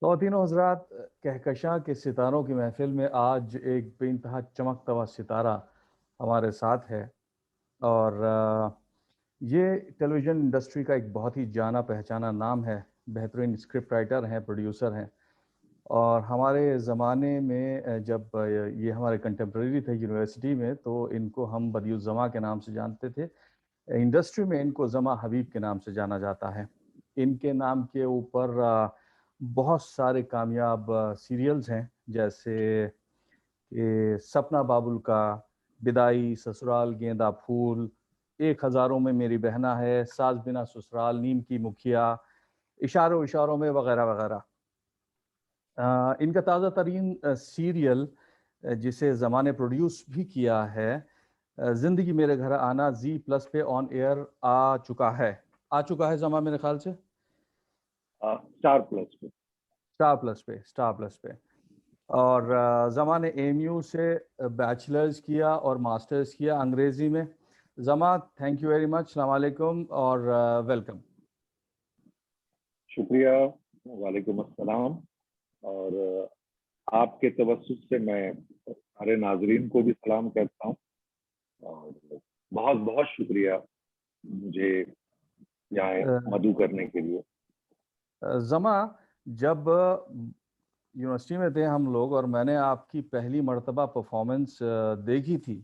ख़वातीन हज़रात, कहकशां के सितारों की महफ़िल में आज एक बेइंतहा चमकता हुआ सितारा हमारे साथ है। और ये टेलीविज़न इंडस्ट्री का एक बहुत ही जाना-पहचाना नाम है। बेहतरीन स्क्रिप्ट राइटर हैं, प्रोड्यूसर हैं। और हमारे ज़माने में जब ये हमारे कंटेम्परेरी थे यूनिवर्सिटी में, तो इनको हम बदियुज़्ज़मा के नाम से जानते थे। इंडस्ट्री में इनको ज़मा हबीब के नाम से जाना जाता है। इनके नाम के ऊपर बहुत सारे कामयाब सीरियल्स हैं, जैसे ये सपना बाबुल का, बिदाई, ससुराल गेंदा फूल, एक हज़ारों में मेरी बहना है, सास बिना ससुराल, नीम की मुखिया, इशारों इशारों में वगैरह वगैरह। इनका ताज़ा तरीन सीरियल जिसे ज़मा ने प्रोड्यूस भी किया है, ज़िंदगी मेरे घर आना, ज़ी प्लस पे ऑन एयर आ चुका है ज़मा मेरे ख़्याल से? स्टार प्लस पे। स्टार प्लस पे। और ज़मा ने एएमयू से बैचलर्स किया और मास्टर्स किया अंग्रेज़ी में। Zama, thank you very much, अस्सलाम वालेकुम और वेलकम। शुक्रिया, वालेकुम अस्सलाम। और आपके तवज्जुह से मैं सारे नाज़रीन को भी सलाम कहता हूँ और बहुत-बहुत शुक्रिया मुझे यहाँ अ, मदऊ करने के लिए। ज़मा, जब यूनिवर्सिटी में थे हम लोग और मैंने आपकी पहली मर्तबा परफ़ॉर्मेंस देखी थी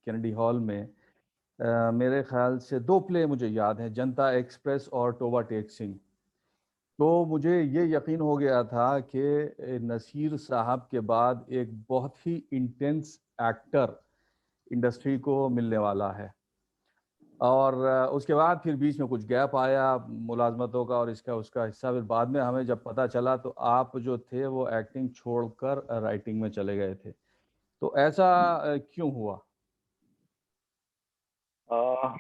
कैनेडी हॉल में। मेरे ख़्याल से 2 प्ले मुझे याद हैं, जनता एक्सप्रेस और टोबा टेक सिंह। तो मुझे ये यकीन हो गया था कि नसीर साहब के बाद एक बहुत ही इंटेंस एक्टर इंडस्ट्री को मिलने वाला है। और उसके बाद फिर बीच में कुछ गैप आया मुलाज़मतों का और इसका उसका हिस्सा। फिर बाद में हमें जब पता चला तो आप जो थे वो एक्टिंग छोड़कर राइटिंग में चले गए थे। तो ऐसा क्यों हुआ? अ,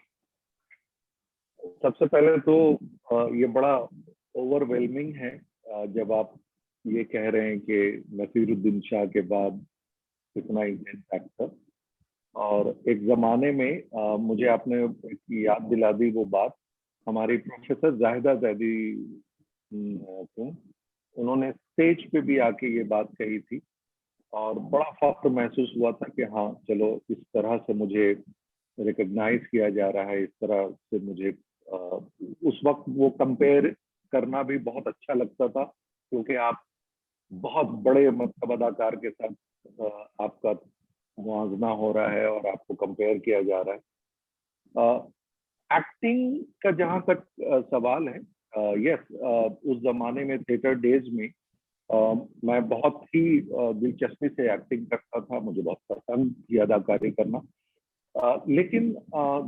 सबसे पहले तो ये बड़ा ओवरवेलमिंग है जब आप ये कह रहे हैं कि नसीरुद्दीन शाह के बाद इतना इंटेंस एक्टर। और एक ज़माने में मुझे आपने एक याद दिला दी वो बात, हमारी प्रोफ़ेसर ज़ाहिदा ज़ैदी थीं, उन्होंने स्टेज पे भी आके ये बात कही थी और बड़ा फ़ख्र महसूस हुआ था कि हाँ, चलो इस तरह से मुझे रिकॉग्नाइज़ किया जा रहा है, इस तरह से मुझे अ, उस वक़्त वो कंपेयर करना भी बहुत अच्छा लगता था क्योंकि आप बहुत बड़े मतलब अदाकार के साथ आपका मुवाज़ना हो रहा है और आपको कंपेयर किया जा रहा है। एक्टिंग का जहाँ तक सवाल है, यस, उस ज़माने में थिएटर डेज़ में अ, मैं बहुत ही दिलचस्पी से एक्टिंग करता था, मुझे बहुत पसंद थी अदाकारी करना। लेकिन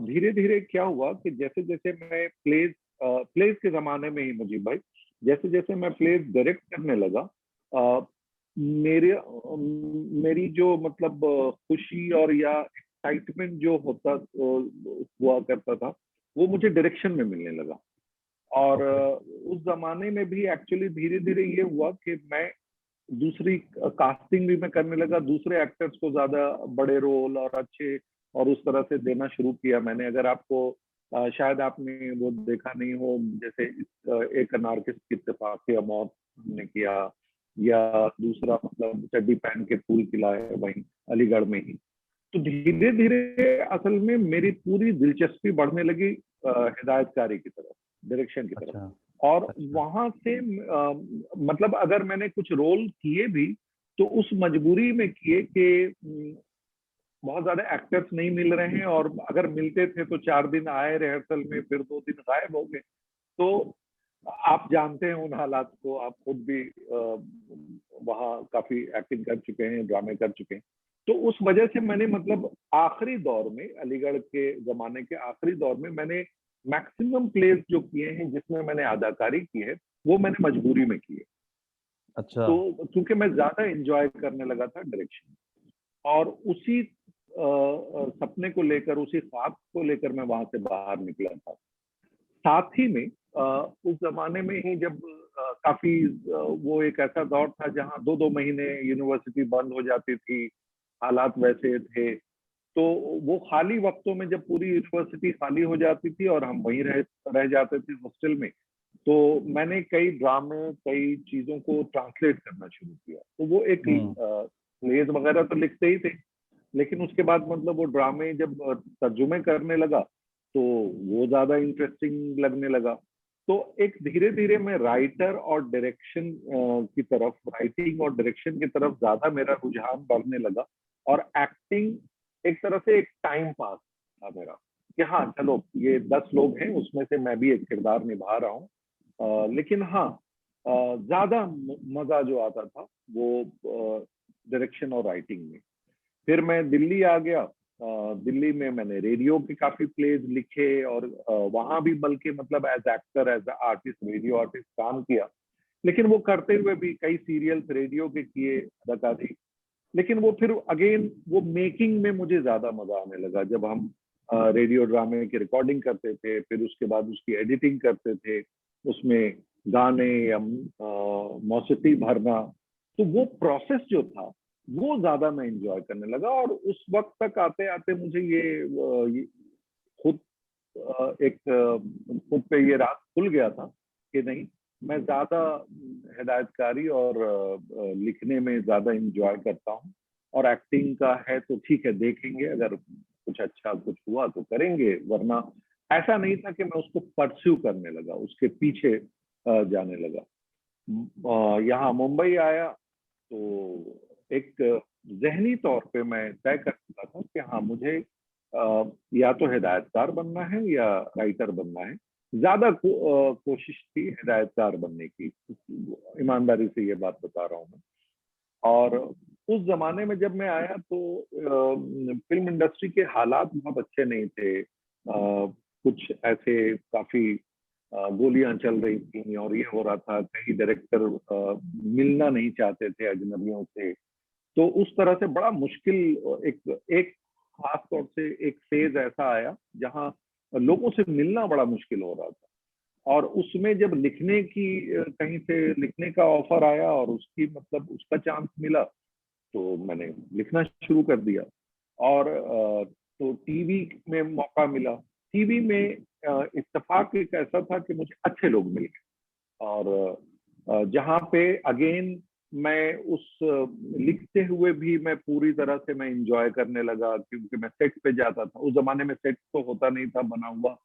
धीरे-धीरे क्या हुआ कि जैसे-जैसे मैं प्लेज़ के ज़माने में ही मुजीब भाई, जैसे-जैसे मैं प्लेज़ डायरेक्ट करने लगा, अ, मेरी जो मतलब खुशी और या एक्साइटमेंट जो होता हुआ करता था, वो मुझे डायरेक्शन में मिलने लगा। और ओके। उस ज़माने में भी एक्चुअली धीरे-धीरे ये हुआ कि मैं दूसरी कास्टिंग भी मैं करने लगा, दूसरे एक्टर्स को ज़्यादा बड़े रोल और अच्छे और उस तरह से देना शुरू किया मैंने। अगर आपको शायद आपने वो देखा नहीं हो, जैसे एक अनारकिस्त की इत्तेफ़ाक़ मौत हमने किया या दूसरा मतलब चड्डी पहन के फूल खिलाए वहीं अलीगढ़ में ही। तो धीरे-धीरे असल में मेरी पूरी दिलचस्पी बढ़ने लगी हिदायतकारी की तरफ, डायरेक्शन की तरफ। अच्छा, और अच्छा। वहाँ से मतलब अगर मैंने कुछ रोल किए भी, तो उस मजबूरी में किए कि बहुत ज़्यादा एक्टर्स नहीं मिल रहे हैं और अगर मिलते थे तो 4 दिन आए रिहर्सल में, फिर 2 दिन गायब हो गए। तो आप जानते हैं उन हालात को, आप खुद भी वहाँ काफ़ी एक्टिंग कर चुके हैं, ड्रामे कर चुके हैं। तो उस वजह से मैंने मतलब आखिरी दौर में, अलीगढ़ के ज़माने के आखिरी दौर में मैंने मैक्सिमम प्लेज़ जो किए हैं, जिसमें मैंने अदाकारी की है, वो मैंने मजबूरी में की है। अच्छा। तो क्योंकि मैं ज़्यादा एन्जॉय करने लगा था डायरेक्शन और उसी सपने को लेकर, उसी ख्वाब को लेकर मैं वहाँ से बाहर निकला था। साथ ही में उस ज़माने में ही जब काफ़ी वो एक ऐसा दौर था जहाँ 2-2 महीने यूनिवर्सिटी बंद हो जाती थी, हालात वैसे थे। तो वो खाली वक़्तों में जब पूरी यूनिवर्सिटी खाली हो जाती थी और हम वहीं रह रह जाते थे हॉस्टल में, तो मैंने कई ड्रामे, कई चीजों को ट्रांसलेट करना शुरू किया। तो वो एक प्लेज वगैरह तो लिखते ही थे, लेकिन उसके बाद मतलब वो ड्रामे जब तर्जुमे करने लगा तो वो ज्यादा इंटरेस्टिंग लगने लगा। तो एक धीरे धीरे मैं राइटर और डायरेक्शन की तरफ, राइटिंग और डायरेक्शन की तरफ ज्यादा मेरा रुझान बढ़ने लगा। और एक्टिंग एक तरह से एक टाइम पास था मेरा, कि हाँ चलो ये 10 लोग हैं, उसमें से मैं भी एक किरदार निभा रहा हूँ। लेकिन हाँ, ज्यादा मजा जो आता था वो डायरेक्शन और राइटिंग में। फिर मैं दिल्ली आ गया। दिल्ली में मैंने रेडियो के काफी प्लेज लिखे, और वहां भी बल्कि मतलब as actor, as artist, radio artist काम किया। लेकिन वो करते हुए भी कई सीरियल्स रेडियो के किए, अदाकारी। लेकिन वो फिर अगेन वो मेकिंग में मुझे ज्यादा मजा आने लगा, जब हम रेडियो ड्रामे की रिकॉर्डिंग करते थे, फिर उसके बाद उसकी एडिटिंग करते थे, उसमें गाने या मौसीकी भरना। तो वो प्रोसेस जो था वो ज्यादा मैं इंजॉय करने लगा। और उस वक्त तक आते आते मुझे ये खुद एक खुद पे ये रात खुल गया था कि नहीं, मैं ज्यादा हिदायतकारी और लिखने में ज्यादा इंजॉय करता हूँ। और एक्टिंग का है तो ठीक है, देखेंगे, अगर कुछ अच्छा कुछ हुआ तो करेंगे, वरना ऐसा नहीं था कि मैं उसको परस्यू करने लगा, उसके पीछे जाने लगा। यहाँ मुंबई आया तो एक जहनी तौर पे मैं तय कर चुका था कि हाँ मुझे या तो हिदायतकार बनना है या राइटर बनना है। ज्यादा कोशिश थी हिदायतकार बनने की, ईमानदारी से ये बात बता रहा हूँ मैं। और उस जमाने में जब मैं आया तो फिल्म इंडस्ट्री के हालात बहुत अच्छे नहीं थे। कुछ ऐसे काफी गोलियां चल रही थी, और ये हो रहा था, कई डायरेक्टर मिलना नहीं चाहते थे अजनबियों से। तो उस तरह से बड़ा मुश्किल, एक एक खास तौर से एक फेज ऐसा आया जहां लोगों से मिलना बड़ा मुश्किल हो रहा था। और उसमें जब लिखने की कहीं से लिखने का ऑफर आया और उसकी मतलब उसका चांस मिला, तो मैंने लिखना शुरू कर दिया। और तो टीवी में मौका मिला। टीवी में इत्तेफाक एक ऐसा था कि मुझे अच्छे लोग मिल गए, और जहाँ पे अगेन मैं उस लिखते हुए भी मैं पूरी तरह से मैं इंजॉय करने लगा, क्योंकि मैं सेट पे जाता था। उस जमाने में सेट तो होता नहीं था बना हुआ,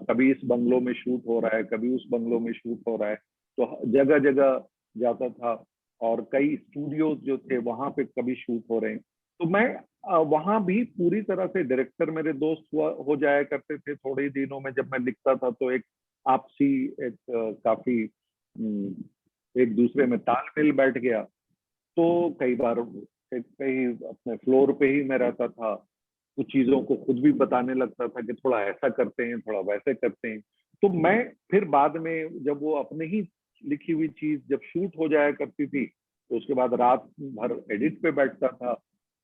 कभी इस बंगलों में शूट हो रहा है, कभी उस बंगलों में शूट हो रहा है, तो जगह जगह जाता था। और कई स्टूडियोज जो थे वहां पे कभी शूट हो रहे हैं, तो मैं वहां भी पूरी तरह से, डायरेक्टर मेरे दोस्त हुआ हो जाया करते थे थोड़े ही दिनों में। जब मैं लिखता था तो एक आपसी एक काफी एक दूसरे में तालमेल बैठ गया। तो कई बार कहीं अपने फ्लोर पे ही मैं रहता था, कुछ चीजों को खुद भी बताने लगता था कि थोड़ा ऐसा करते हैं, थोड़ा वैसे करते हैं। तो मैं फिर बाद में जब वो अपने ही लिखी हुई चीज जब शूट हो जाया करती थी, तो उसके बाद रात भर एडिट पे बैठता था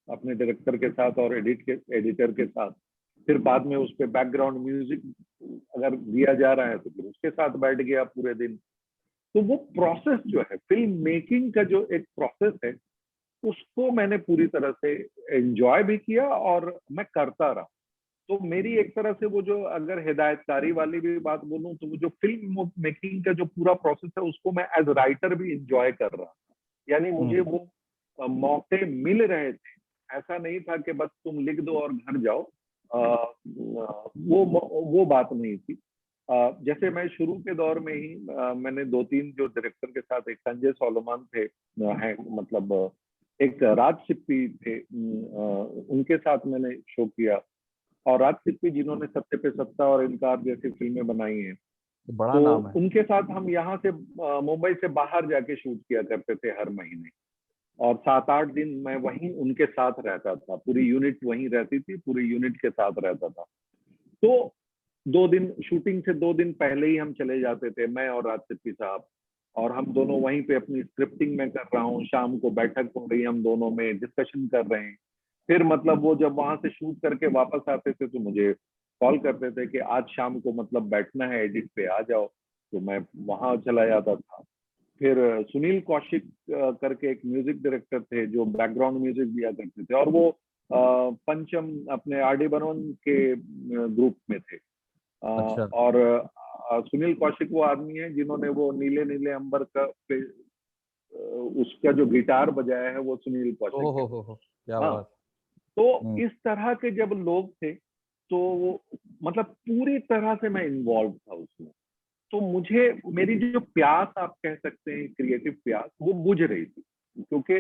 अपने डायरेक्टर के साथ और एडिटर के साथ। फिर बाद में उस पर बैकग्राउंड म्यूजिक अगर दिया जा रहा है तो फिर उसके साथ बैठ गया पूरे दिन। तो वो प्रोसेस जो है, फिल्म मेकिंग का जो एक प्रोसेस है, उसको मैंने पूरी तरह से एंजॉय भी किया और मैं करता रहा। तो मेरी एक तरह से वो जो, अगर हिदायतकारी वाली भी बात बोलूं, तो वो जो फिल्म मेकिंग का जो पूरा प्रोसेस है उसको मैं एज राइटर भी इंजॉय कर रहा था। यानी मुझे वो मौके मिल रहे थे। ऐसा नहीं था कि बस तुम लिख दो और घर जाओ। वो बात नहीं थी। जैसे मैं शुरू के दौर में ही मैंने 2-3 जो डायरेक्टर के साथ, एक संजय सोलोमन थे, हैं मतलब एक राज सिप्पी थे, उनके साथ मैंने शो किया। और राज सिप्पी जिन्होंने सत्ते पे सत्ता और इनकार जैसी फिल्में बनाई हैं, बड़ा तो नाम है। उनके साथ हम यहाँ से मुंबई से बाहर जाके शूट किया करते थे हर महीने। और 7-8 दिन मैं वहीं उनके साथ रहता था, पूरी यूनिट वहीं रहती थी, पूरी यूनिट के साथ रहता था। तो 2 दिन शूटिंग से 2 दिन पहले ही हम चले जाते थे, मैं और राज सिप्पी साहब। और हम दोनों वहीं पे अपनी स्क्रिप्टिंग में कर रहा हूँ, शाम को बैठक हो रही है, हम दोनों में डिस्कशन कर रहे हैं। फिर मतलब वो जब वहां से शूट करके वापस आते थे तो मुझे कॉल करते थे कि आज शाम को मतलब बैठना है एडिट पे, आ जाओ। तो मैं वहां चला जाता था। फिर सुनील कौशिक करके एक म्यूजिक डायरेक्टर थे जो बैकग्राउंड म्यूजिक दिया करते थे, और वो पंचम अपने आर डी बर्मन के ग्रुप में थे। अच्छा। और सुनील कौशिक वो आदमी है जिन्होंने वो नीले नीले अंबर का उसका जो गिटार बजाया है वो सुनील कौशिक है। हो, क्या हाँ, बात। तो हम्म, इस तरह के जब लोग थे तो वो मतलब पूरी तरह से मैं इन्वॉल्व था उसमें। तो मुझे मेरी जो प्यास आप कह सकते हैं क्रिएटिव प्यास वो बुझ रही थी, क्योंकि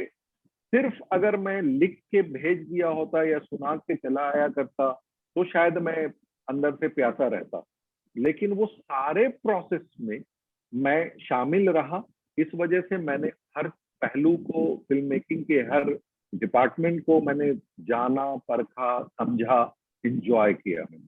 सिर्फ अगर मैं लिख के भेज दिया होता या सुना के चला आया करता तो शायद मैं अंदर से प्यासा रहता, लेकिन वो सारे प्रोसेस में मैं शामिल रहा। इस वजह से मैंने हर पहलू को, फिल्म मेकिंग के हर डिपार्टमेंट को मैंने जाना, परखा, समझा, इंजॉय किया मैंने।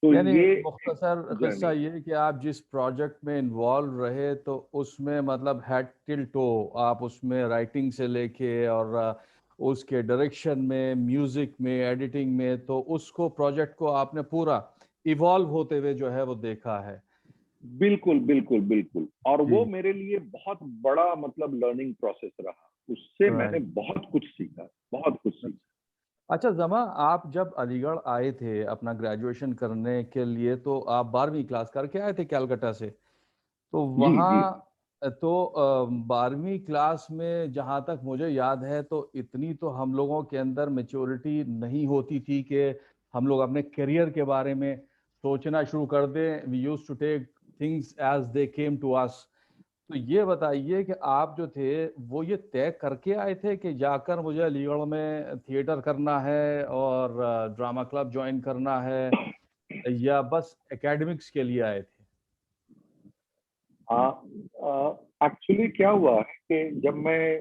तो यानी ये एक मुख्तसर किस्सा जर्नी। ये कि आप जिस प्रोजेक्ट में इन्वॉल्व रहे तो उसमें मतलब हेड टिल टो आप उसमें राइटिंग से लेके और उसके डायरेक्शन में, म्यूजिक में, एडिटिंग में, तो उसको प्रोजेक्ट को आपने पूरा इवॉल्व होते हुए जो है वो देखा है। बिल्कुल बिल्कुल बिल्कुल, और वो जी। मेरे लिए बहुत बड़ा मतलब लर्निंग प्रोसेस रहा। उससे मैंने राइट। बहुत कुछ सीखा, बहुत कुछ सीखा। अच्छा जमा, आप जब अलीगढ़ आए थे अपना ग्रेजुएशन करने के लिए तो आप 12वीं क्लास करके आए थे कलकत्ता से। तो जी जी। वहाँ तो 12वीं क्लास में जहाँ तक मुझे याद है तो इतनी तो हम लोगों के अंदर मेच्योरिटी नहीं होती थी कि हम लोग अपने करियर के बारे में सोचना शुरू कर दें। We used to take things as they came to us. तो ये बताइए कि आप जो थे वो ये तय करके आए थे कि जाकर मुझे अलीगढ़ में थिएटर करना है और ड्रामा क्लब ज्वाइन करना है, या बस एकेडमिक्स के लिए आए थे? एक्चुअली क्या हुआ है कि जब मैं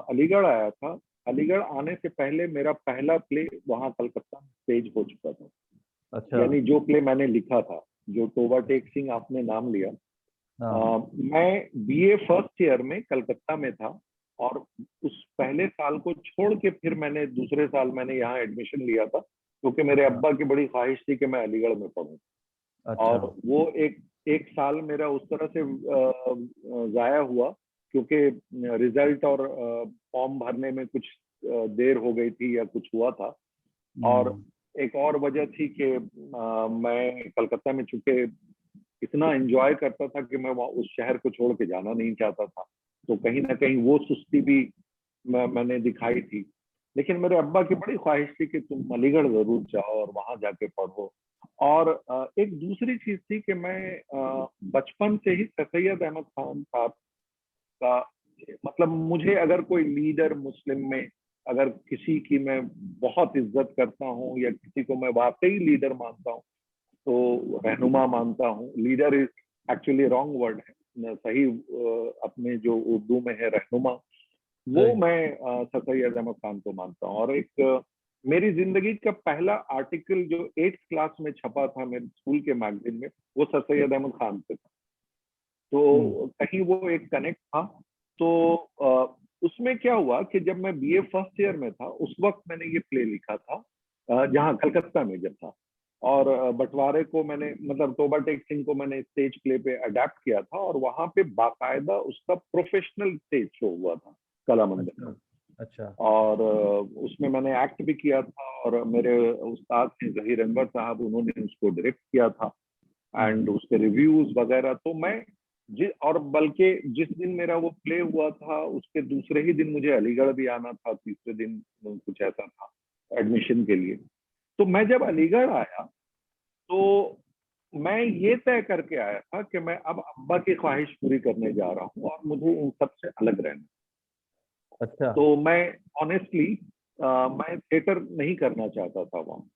अलीगढ़ आया था, अलीगढ़ आने से पहले मेरा पहला प्ले वहाँ कलकत्ता में स्टेज हो चुका था। अच्छा। यानी जो प्ले मैंने लिखा था, जो तोबा टेक सिंह आपने नाम लिया, हाँ। मैं बीए फर्स्ट ईयर में कलकत्ता में था, और उस पहले साल को छोड़ के फिर मैंने दूसरे साल मैंने यहाँ एडमिशन लिया था, क्योंकि मेरे अच्छा। अब्बा की बड़ी ख्वाहिश थी कि मैं अलीगढ़ में पढूं। अच्छा। और वो एक एक साल मेरा उस तरह से जाया हुआ, क्योंकि रिजल्ट और फॉर्म भरने में कुछ देर हो गई थी या कुछ हुआ था। और हम्म। एक और वजह थी कि मैं कलकत्ता में चूंकि इतना एंजॉय करता था कि मैं उस शहर को छोड़ के जाना नहीं चाहता था, तो कहीं ना कहीं वो सुस्ती भी मैंने दिखाई थी। लेकिन मेरे अब्बा की बड़ी ख्वाहिश थी कि तुम अलीगढ़ जरूर जाओ और वहां जाके पढ़ो। और एक दूसरी चीज थी कि मैं बचपन से ही सर सैयद अहमद खान साहब का, मतलब मुझे अगर कोई लीडर मुस्लिम में, अगर किसी की मैं बहुत इज्जत करता हूँ या किसी को मैं वाकई लीडर मानता हूँ, तो रहनुमा मानता हूँ। Leader is actually wrong word है, सही अपने जो उर्दू में है रहनुमा, वो सही। मैं सर सैयद अहमद खान को मानता हूँ। और एक मेरी जिंदगी का पहला आर्टिकल जो 8th क्लास में छपा था मेरे स्कूल के मैगजीन में, वो सर सैयद अहमद खान पे था। हम्म। तो कहीं वो एक कनेक्ट था। तो उसमें क्या हुआ कि जब मैं बीए फर्स्ट ईयर में था उस वक्त मैंने ये प्ले लिखा था, जहाँ कलकत्ता में जब था। और बंटवारे को मैंने, मतलब तोबा टेक सिंह को मैंने स्टेज प्ले पे अडेप्ट किया था, और वहां पे बाकायदा उसका प्रोफेशनल स्टेज शो हुआ था कला मंदिर में। अच्छा। अच्छा। और उसमें मैंने एक्ट भी किया था, और मेरे उस्ताद थे जहीर अनवर साहब, उन्होंने उसको डायरेक्ट किया था। एंड हम्म। उसके रिव्यूज वगैरह, तो मैं और बल्कि जिस दिन मेरा वो प्ले हुआ था उसके दूसरे ही दिन मुझे अलीगढ़ भी आना था, तीसरे दिन कुछ ऐसा था एडमिशन के लिए। तो मैं जब अलीगढ़ आया तो मैं ये तय करके आया था कि मैं अब अब्बा की ख्वाहिश पूरी करने जा रहा हूँ और मुझे इन सबसे अलग रहना। अच्छा। तो मैं ऑनेस्टली मैं थिएटर नहीं करना चाहता था वहाँ,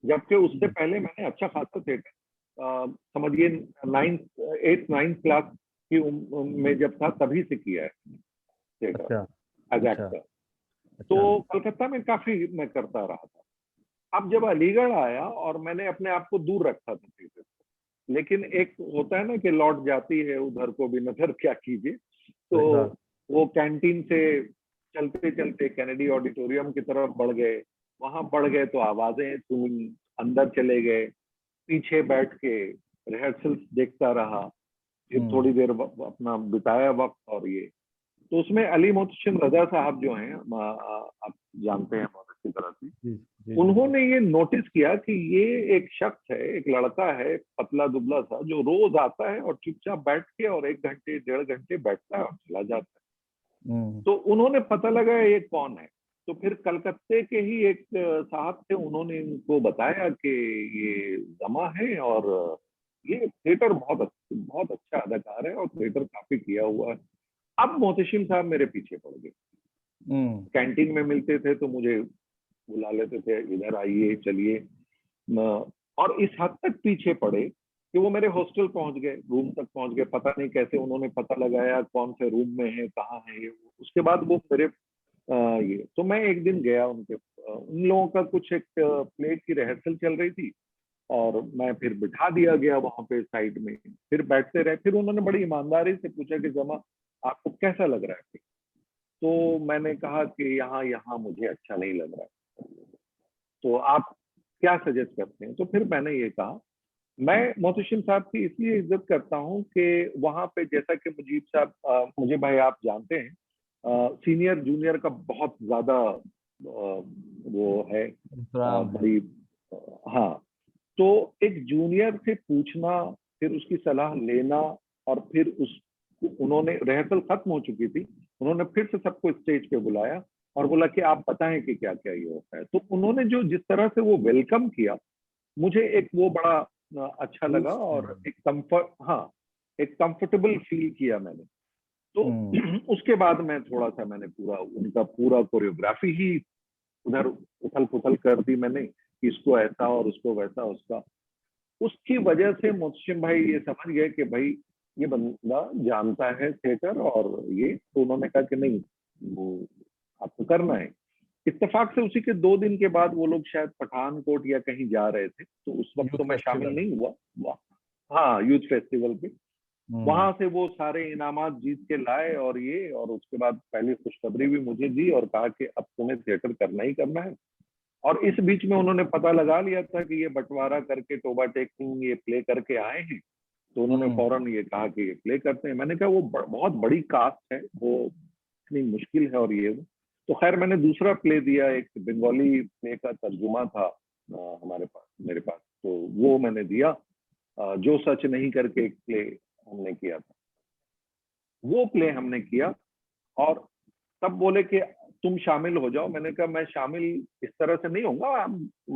जबकि उससे हम्म। पहले मैंने अच्छा खासा थिएटर, समझिए 8th 9th क्लास की उम्र में जब था तभी से किया है थिएटर अच्छा। एज अच्छा। एक्टर। तो अच्छा। कलकत्ता में काफी मैं करता रहा था। अब जब अलीगढ़ आया और मैंने अपने आप को दूर रखा था थिएटर से, लेकिन एक होता है ना कि लौट जाती है उधर को भी नजर, क्या कीजिए। तो सही बात। वो कैंटीन से चलते चलते कैनेडी ऑडिटोरियम की तरफ बढ़ गए। वहां बढ़ गए तो आवाजें सुनी, अंदर चले गए, पीछे बैठ के रिहर्सल्स देखता रहा, फिर हम्म। थोड़ी देर अपना बिताया वक्त। और ये तो उसमें अली मोहसिन रजा साहब जो हैं, आप जानते हैं बहुत की तरह थी। जी, जी, उन्होंने ये नोटिस किया कि ये एक शख्स है, एक लड़का है, पतला दुबला सा, जो रोज आता है और चुपचाप बैठ के और 1 घंटे 1.5 घंटे बैठता है और चला जाता है। हम्म, तो उन्होंने पता लगाया ये कौन है। तो फिर कलकत्ते के ही एक साहब थे, उन्होंने इनको बताया कि ये जमा है और ये थिएटर बहुत अच्छा अदाकार है और थिएटर काफी किया हुआ है। अब मोहतशिम साहब मेरे पीछे पड़ गए। हम्म, कैंटीन में मिलते थे तो मुझे बुला लेते थे, इधर आइए चलिए। और इस हद तक पीछे पड़े कि वो मेरे हॉस्टल पहुंच गए, रूम तक पहुंच गए। पता नहीं कैसे उन्होंने पता लगाया कौन से रूम में है, कहाँ है ये। उसके बाद वो मेरे ये तो मैं एक दिन गया उनके, उन लोगों का कुछ एक प्ले की रिहर्सल चल रही थी और मैं फिर बिठा दिया गया वहां पे साइड में। फिर बैठते रहे। फिर उन्होंने बड़ी ईमानदारी से पूछा कि जमा, आपको कैसा लग रहा है? तो मैंने कहा कि यहाँ यहाँ मुझे अच्छा नहीं लग रहा है, तो आप क्या सजेस्ट करते हैं? तो फिर मैंने ये कहा, मैं मोहतशिम साहब की इसलिए इज्जत करता हूँ कि वहां पे जैसा कि मुजीब साहब, मुझे भाई आप जानते हैं, सीनियर जूनियर का बहुत ज्यादा वो है, एहतराम है। बड़ी, हाँ। तो एक जूनियर से पूछना, फिर उसकी सलाह लेना, और फिर उस उन्होंने रिहर्सल खत्म हो चुकी थी, उन्होंने फिर से सबको स्टेज पे बुलाया और बोला कि आप बताएं कि क्या क्या ये होता है। तो उन्होंने जो जिस तरह से वो वेलकम किया, मुझे एक वो बड़ा अच्छा लगा दोस्त और हैं। एक कंफर्ट, हाँ, एक कंफर्टेबल फील किया मैंने। तो हम्म, उसके बाद मैं थोड़ा सा मैंने पूरा उनका पूरा कोरियोग्राफी ही उधर उथल पुथल कर दी मैंने, कि इसको ऐसा और उसको वैसा, उसका उसकी वजह से मुहसिन भाई ये समझ गए कि भाई ये बंदा जानता है थिएटर और ये। तो उन्होंने कहा कि नहीं, वो आपको करना है। इत्तेफाक से उसी के 2 दिन के बाद वो लोग शायद पठानकोट या कहीं जा रहे थे, तो उस वक्त यूथ तो मैं शामिल फेस्टिवल। नहीं हुआ। हाँ, यूथ फेस्टिवल पे। हम्म, वहां से वो सारे इनामात जीत के लाए और ये, और उसके बाद पहली खुशखबरी भी मुझे दी और कहा कि अब तुम्हें थिएटर करना ही करना है। और इस बीच में उन्होंने पता लगा लिया था कि ये बंटवारा करके टोबा टेकिंग ये प्ले करके आए हैं। तो उन्होंने हम्म, फौरन ये कहा कि ये प्ले करते हैं। मैंने कहा वो बहुत बड़ी कास्ट है, वो इतनी मुश्किल है और ये वो। तो खैर मैंने दूसरा प्ले दिया, एक बंगाली प्ले का तर्जुमा था हमारे पास, मेरे पास, तो वो मैंने दिया। जो सच नहीं करके एक प्ले हमने किया था, वो प्ले हमने किया। और तब बोले कि तुम शामिल हो जाओ। मैंने कहा मैं शामिल इस तरह से नहीं होऊंगा,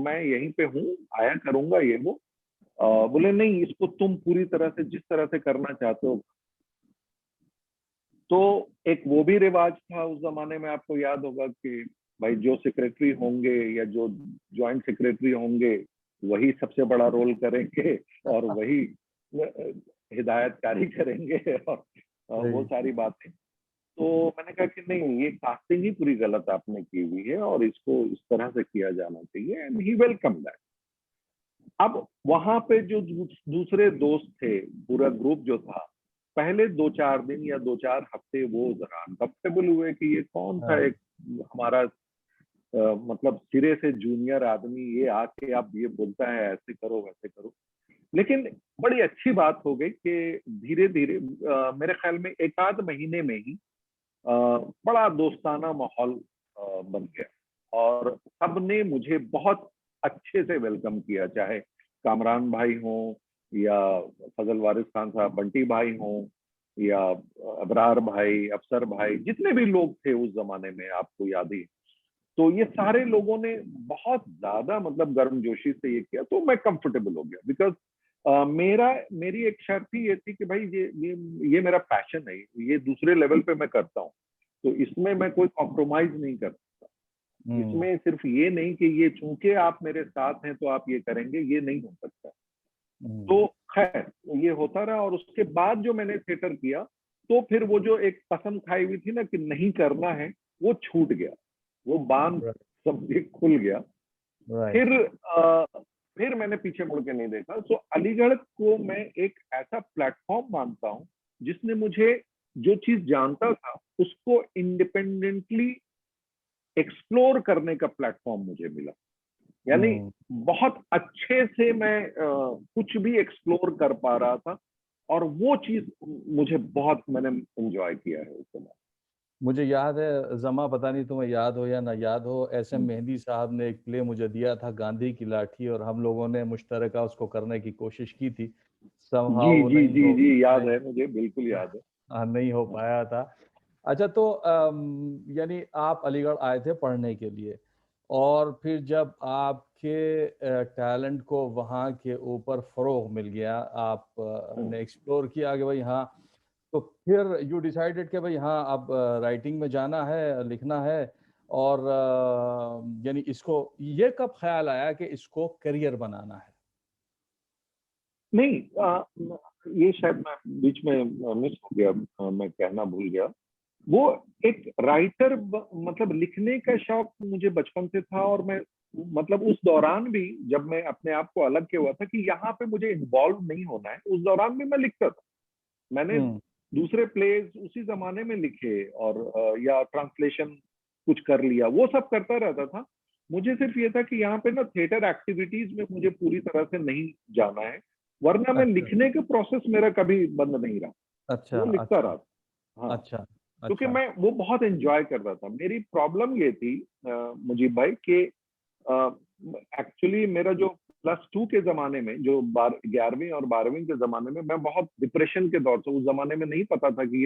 मैं यहीं पे हूँ, आया करूंगा ये वो। बोले नहीं, इसको तुम पूरी तरह से जिस तरह से करना चाहते हो। तो एक वो भी रिवाज था उस जमाने में, आपको याद होगा कि भाई जो सेक्रेटरी होंगे या जो जॉइंट सेक्रेटरी होंगे वही सबसे बड़ा रोल करेंगे और वही हिदायतकारी करेंगे और वो सही। सारी बातें। तो मैंने कहा कि नहीं, ये कास्टिंग ही पूरी गलत आपने की हुई है और इसको इस तरह से किया जाना चाहिए, एंड ही वेलकम दैट। अब वहां पे जो दूसरे दोस्त थे, पूरा ग्रुप जो था, पहले 2-4 दिन या 2-4 हफ्ते वो जरा अनकंफर्टेबल हुए कि ये कौन था हाँ, एक हमारा मतलब सिरे से जूनियर आदमी, ये आके आप ये बोलता है ऐसे करो वैसे करो। लेकिन बड़ी अच्छी बात हो गई कि धीरे धीरे मेरे ख्याल में 1 आध महीने में ही बड़ा दोस्ताना माहौल बन गया और सबने मुझे बहुत अच्छे से वेलकम किया, चाहे कामरान भाई हों या फजल वारिस खान साहब, बंटी भाई हों या अबरार भाई, अफसर भाई, जितने भी लोग थे उस जमाने में आपको याद ही। तो ये सारे लोगों ने बहुत ज्यादा मतलब गर्मजोशी से ये किया, तो मैं कंफर्टेबल हो गया। बिकॉज मेरी एक शर्त ही ये थी कि भाई ये मेरा पैशन है, ये दूसरे लेवल पे मैं करता हूँ, तो इसमें मैं कोई कॉम्प्रोमाइज नहीं करता। हम्म, इसमें सिर्फ ये नहीं कि ये चूंकि आप मेरे साथ हैं तो आप ये करेंगे, ये नहीं हो सकता। हम्म, तो खैर ये होता रहा और उसके बाद जो मैंने थिएटर किया, तो फिर वो जो एक कसम खाई हुई थी ना कि नहीं करना है, वो छूट गया, वो बांध राइट, सब एक खुल गया। राइट। फिर फिर मैंने पीछे मुड़ के नहीं देखा। तो अलीगढ़ को मैं एक ऐसा प्लेटफॉर्म मानता हूँ जिसने मुझे जो चीज जानता था उसको इंडिपेंडेंटली एक्सप्लोर करने का प्लेटफॉर्म मुझे मिला। यानी हम्म, बहुत अच्छे से मैं कुछ भी एक्सप्लोर कर पा रहा था और वो चीज मुझे बहुत मैंने एंजॉय किया है उस समय। मुझे याद है जमा, पता नहीं तुम्हें याद हो या ना याद हो, एस एम मेहंदी साहब ने एक प्ले मुझे दिया था, गांधी की लाठी, और हम लोगों ने मुश्तरका उसको करने की कोशिश की थी। जी समहाउ जी नहीं जी हो जी, याद नहीं है मुझे, बिल्कुल याद है। नहीं हो हाँ। पाया था। अच्छा, तो यानी आप अलीगढ़ आए थे पढ़ने के लिए, और फिर जब आपके टैलेंट को वहाँ के ऊपर फ़रोग़ मिल गया, आप हम्म। ने एक्सप्लोर किया कि भाई हाँ, तो फिर यू डिसाइडेड कि भाई हाँ, अब राइटिंग में जाना है, लिखना है, और यानी इसको, ये कब ख्याल आया कि इसको करियर बनाना है? नहीं, ये शायद मैं बीच में मिस हो गया, मैं कहना भूल गया। वो एक राइटर, मतलब लिखने का शौक मुझे बचपन से था, और मैं मतलब उस दौरान भी जब मैं अपने आप को अलग किया हुआ था कि यहाँ पे मुझे इन्वॉल्व नहीं होना है, उस दौरान भी मैं लिखता था। मैंने हुँ, दूसरे प्लेस उसी जमाने में लिखे, और या ट्रांसलेशन कुछ कर लिया, वो सब करता रहता था। मुझे सिर्फ ये था कि यहाँ पे ना थिएटर एक्टिविटीज में मुझे पूरी तरह से नहीं जाना है, वरना मैं अच्छा, लिखने का प्रोसेस मेरा कभी बंद नहीं रहा, अच्छा, वो लिखता अच्छा, रहा था। हाँ, अच्छा, क्योंकि अच्छा। मैं वो बहुत एंजॉय करता था। मेरी प्रॉब्लम ये थी मुजीब भाई कि एक्चुअली मेरा जो +2 के जमाने में, जो 11वीं और 12वीं के जमाने में, मैं बहुत डिप्रेशन के दौर से, उस जमाने में नहीं पता था कि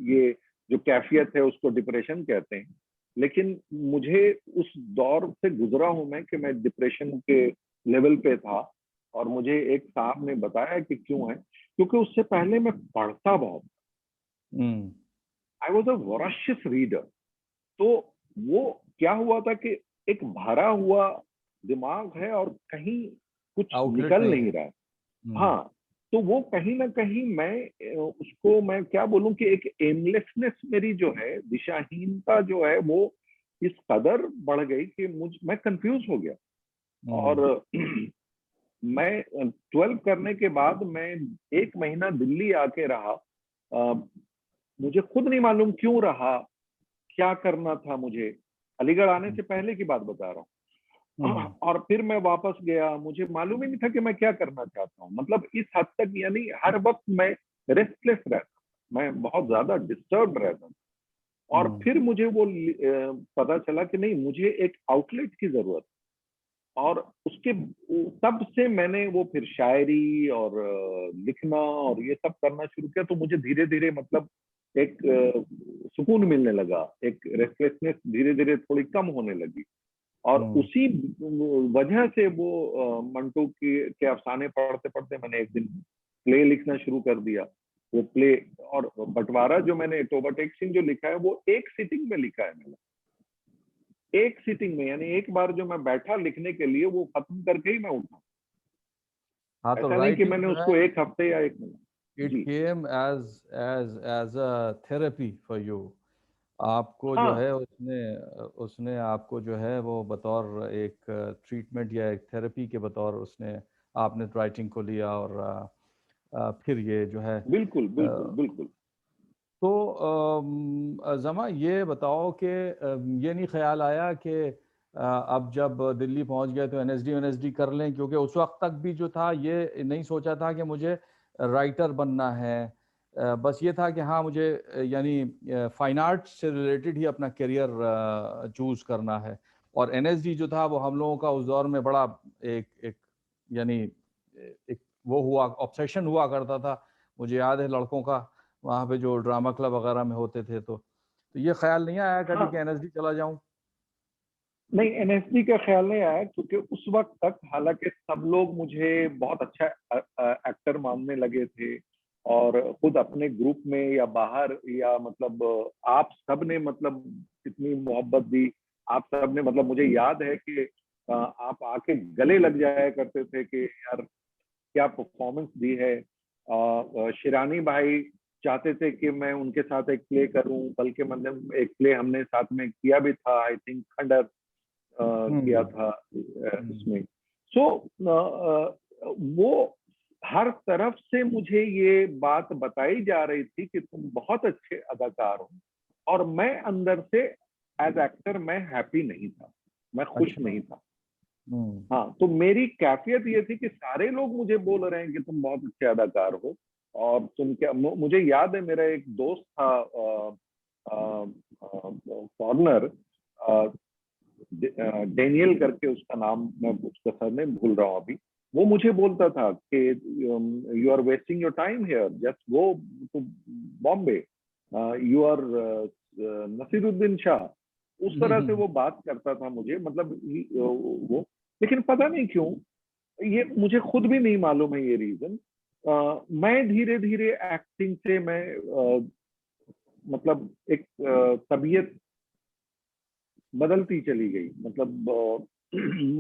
ये जो कैफियत है उसको डिप्रेशन कहते हैं, लेकिन मुझे उस दौर से गुजरा हूं मैं कि मैं डिप्रेशन के लेवल पे था, और मुझे एक साहब ने बताया कि क्यों है, क्योंकि उससे पहले मैं पढ़ता बहुत, हुँ, आई वॉज अ वॉराशियस रीडर। तो वो क्या हुआ था कि एक भरा हुआ दिमाग है और कहीं कुछ आउटलेट निकल नहीं है। नहीं रहा है। हुँ, हाँ, तो वो कहीं ना कहीं मैं उसको मैं क्या बोलूं कि एक एमलेसनेस मेरी जो है, दिशाहीनता जो है, वो इस कदर बढ़ गई कि मैं कंफ्यूज हो गया। हुँ, और मैं 12 करने के बाद मैं 1 महीना दिल्ली आके रहा। मुझे खुद नहीं मालूम क्यों रहा, क्या करना था मुझे, अलीगढ़ आने हुँ, से पहले की बात बता रहा हूँ। हुँ, और फिर मैं वापस गया, मुझे मालूम ही नहीं था कि मैं क्या करना चाहता हूँ, मतलब इस हद तक, यानी हर वक्त मैं रेस्टलेस रहता, मैं बहुत ज्यादा डिस्टर्ब रहता। और हुँ। फिर मुझे वो पता चला कि नहीं, मुझे एक आउटलेट की जरूरत है। और उसके तब से मैंने वो फिर शायरी और लिखना और ये सब करना शुरू किया, तो मुझे धीरे धीरे मतलब एक सुकून मिलने लगा, एक रेस्टलेसनेस धीरे धीरे थोड़ी कम होने लगी। और हुँ, उसी वजह से वो मंटू के अफसाने पढ़ते पढ़ते मैंने एक दिन प्ले लिखना शुरू कर दिया। वो प्ले, और बंटवारा जो मैंने टोबा टेक सिंह जो लिखा है, वो एक सिटिंग में लिखा है मैंने, एक सिटिंग में, यानी एक बार जो मैं बैठा लिखने के लिए, वो खत्म करके ही मैं उठा। हाँ, तो ऐसा नहीं कि राइटिंग मैंने जो है, उसको एक हफ्ते या 1 महीना। इट जी। Came as a therapy for you. आपको जो हाँ, है उसने उसने आपको जो है वो बतौर एक ट्रीटमेंट या एक थेरेपी के बतौर उसने, आपने राइटिंग को लिया, और फिर ये जो है बिल्कुल बिल्कुल बिल्कुल। तो ज़मा, ये बताओ कि ये नहीं ख़्याल आया कि अब जब दिल्ली पहुंच गए तो एनएसडी वेनएसडी कर लें, क्योंकि उस वक्त तक भी जो था ये नहीं सोचा था कि मुझे राइटर बनना है। बस ये था कि हाँ, मुझे यानी फाइन आर्ट्स से रिलेटेड ही अपना करियर चूज़ करना है। और एनएसडी जो था वो हम लोगों का उस दौर में बड़ा एक एक यानी एक वो हुआ, ऑब्सेशन हुआ करता था। मुझे याद है लड़कों का वहाँ पे जो ड्रामा क्लब वगैरह में होते थे, तो ये ख्याल नहीं आया कभी कि हाँ, एनएसडी चला जाऊं? नहीं, एनएसडी का ख्याल नहीं आया, क्योंकि उस वक्त तक हालांकि सब लोग मुझे बहुत अच्छा एक्टर मानने लगे थे, और खुद अपने ग्रुप में या बाहर, या मतलब आप सब ने मतलब इतनी मोहब्बत दी, आप सब ने, मतलब मुझे याद है कि आप आके गले लग जाया करते थे कि यार क्या परफॉर्मेंस दी है। शिरानी भाई चाहते थे कि मैं उनके साथ एक प्ले करूं, बल्कि मतलब एक प्ले हमने साथ में किया भी था, आई थिंक खंडर किया हुँ, था हुँ, उसमें। सो वो हर तरफ से मुझे ये बात बताई जा रही थी कि तुम बहुत अच्छे अदाकार हो, और मैं अंदर से एज एक्टर मैं हैप्पी नहीं था, मैं खुश अच्छा, नहीं था। हुँ, हाँ, तो मेरी कैफियत ये थी कि सारे लोग मुझे बोल रहे हैं कि तुम बहुत अच्छे अदाकार हो, और तुम क्या, मुझे याद है मेरा एक दोस्त था फॉरनर, डेनियल करके उसका नाम, मैं उसका सरनेम भूल रहा हूँ अभी, वो मुझे बोलता था कि you are wasting your time here, just go to Bombay, you are Naseeruddin Shah. उस तरह से वो बात करता था मुझे, मतलब वो, लेकिन पता नहीं क्यों, ये मुझे खुद भी नहीं मालूम है ये रीजन। मैं धीरे धीरे एक्टिंग से मैं मतलब एक तबीयत बदलती चली गई, मतलब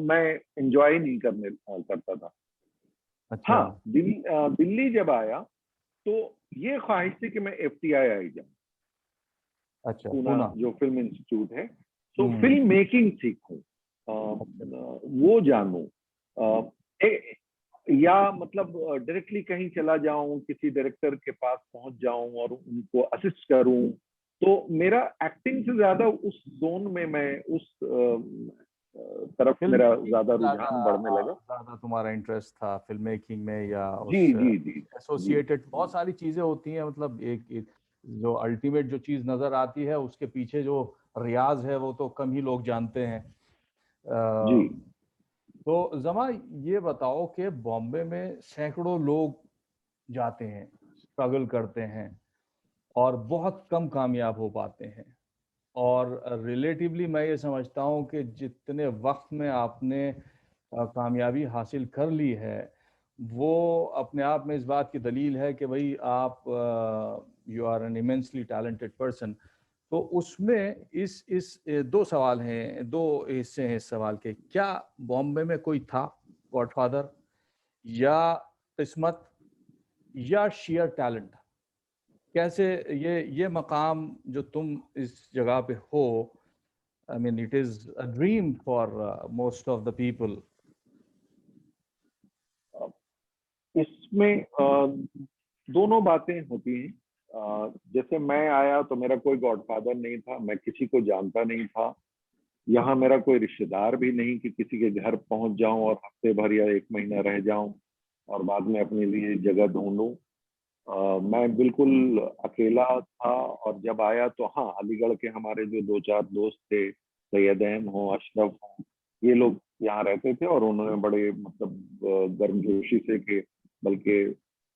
मैं एंजॉय नहीं करने करता था। अच्छा हाँ, दिल्ली जब आया तो ये ख्वाहिश थी कि मैं एफटीआई आई जाऊं, अच्छा। पूना पूना। जो फिल्म इंस्टीट्यूट है, तो हम्म। फिल्म मेकिंग सीखूं, अच्छा। वो जानूं, या मतलब डायरेक्टली कहीं चला जाऊं, किसी डायरेक्टर के पास पहुंच जाऊं और उनको असिस्ट करूं। तो मेरा एक्टिंग से ज्यादा उस जोन में, मैं उस तरफ फिल्म मेरा मेकिंग ज्यादा में ज्यादा, रुझान बढ़ने हाँ, लगा। ज्यादा तुम्हारा इंटरेस्ट था फिल्म मेकिंग में, या जी उस जी जी जी। एसोसिएटेड बहुत सारी चीजें होती हैं, मतलब एक जो अल्टीमेट जो चीज नजर आती है उसके पीछे जो रियाज है वो तो कम ही लोग जानते हैं। जी। तो जमा, ये बताओ कि बॉम्बे में सैकड़ों लोग जाते हैं, स्ट्रगल करते हैं, और बहुत कम कामयाब हो पाते हैं। और रिलेटिवली मैं ये समझता हूँ कि जितने वक्त में आपने कामयाबी हासिल कर ली है, वो अपने आप में इस बात की दलील है कि भाई आप you are an immensely talented person. तो उसमें इस दो सवाल हैं, दो हिस्से हैं इस सवाल के। क्या बॉम्बे में कोई था गॉडफादर, या किस्मत, या शेयर टैलेंट? कैसे ये मकाम जो तुम इस जगह पे हो, I mean it is a dream for most of the people. इसमें दोनों बातें होती हैं। जैसे मैं आया तो मेरा कोई गॉडफादर नहीं था, मैं किसी को जानता नहीं था, यहाँ मेरा कोई रिश्तेदार भी नहीं कि किसी के घर पहुंच जाऊं और हफ्ते भर या एक महीना रह जाऊं और बाद में अपने लिए जगह ढूंढूं। मैं बिल्कुल अकेला था, और जब आया तो हाँ, अलीगढ़ के हमारे जो दो चार दोस्त थे, सैयदैन हो, अशरफ हो, ये लोग यहाँ रहते थे, और उन्होंने बड़े मतलब गर्मजोशी से कि बल्कि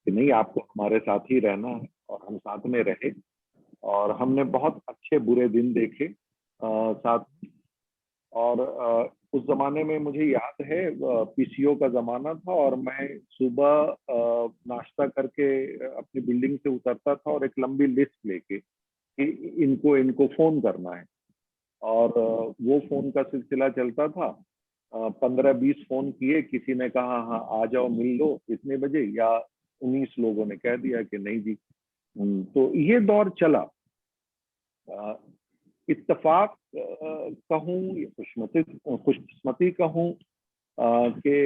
कि नहीं, आपको हमारे साथ ही रहना है, और हम साथ में रहे, और हमने बहुत अच्छे बुरे दिन देखे साथ। और उस जमाने में मुझे याद है, पीसीओ का जमाना था, और मैं सुबह नाश्ता करके अपनी बिल्डिंग से उतरता था और एक लंबी लिस्ट लेके कि इनको इनको फोन करना है, और वो फोन का सिलसिला चलता था। 15-20 फोन किए, किसी ने कहा हाँ आ जाओ मिल लो इतने बजे, या 19 लोगों ने कह दिया कि नहीं जी। तो ये दौर चला। इत्तेफाक कहूँ या खुशकिस्मती कहूँ कि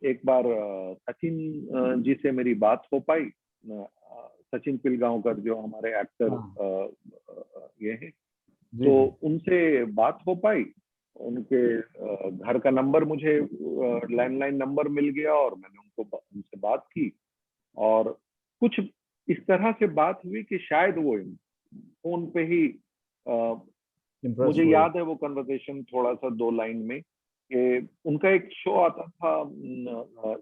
एक बार सचिन जी से मेरी बात हो पाई। सचिन पिलगांवकर जो हमारे एक्टर हाँ। ये हैं, जी तो जी। उनसे बात हो पाई। उनके घर का नंबर मुझे, लैंडलाइन नंबर मिल गया, और मैंने उनसे बात की, और कुछ इस तरह से बात हुई कि शायद वो फोन पे ही, इम्प्रेस मुझे हुए। याद है वो कन्वर्सेशन थोड़ा सा 2 लाइन में, कि उनका एक शो आता था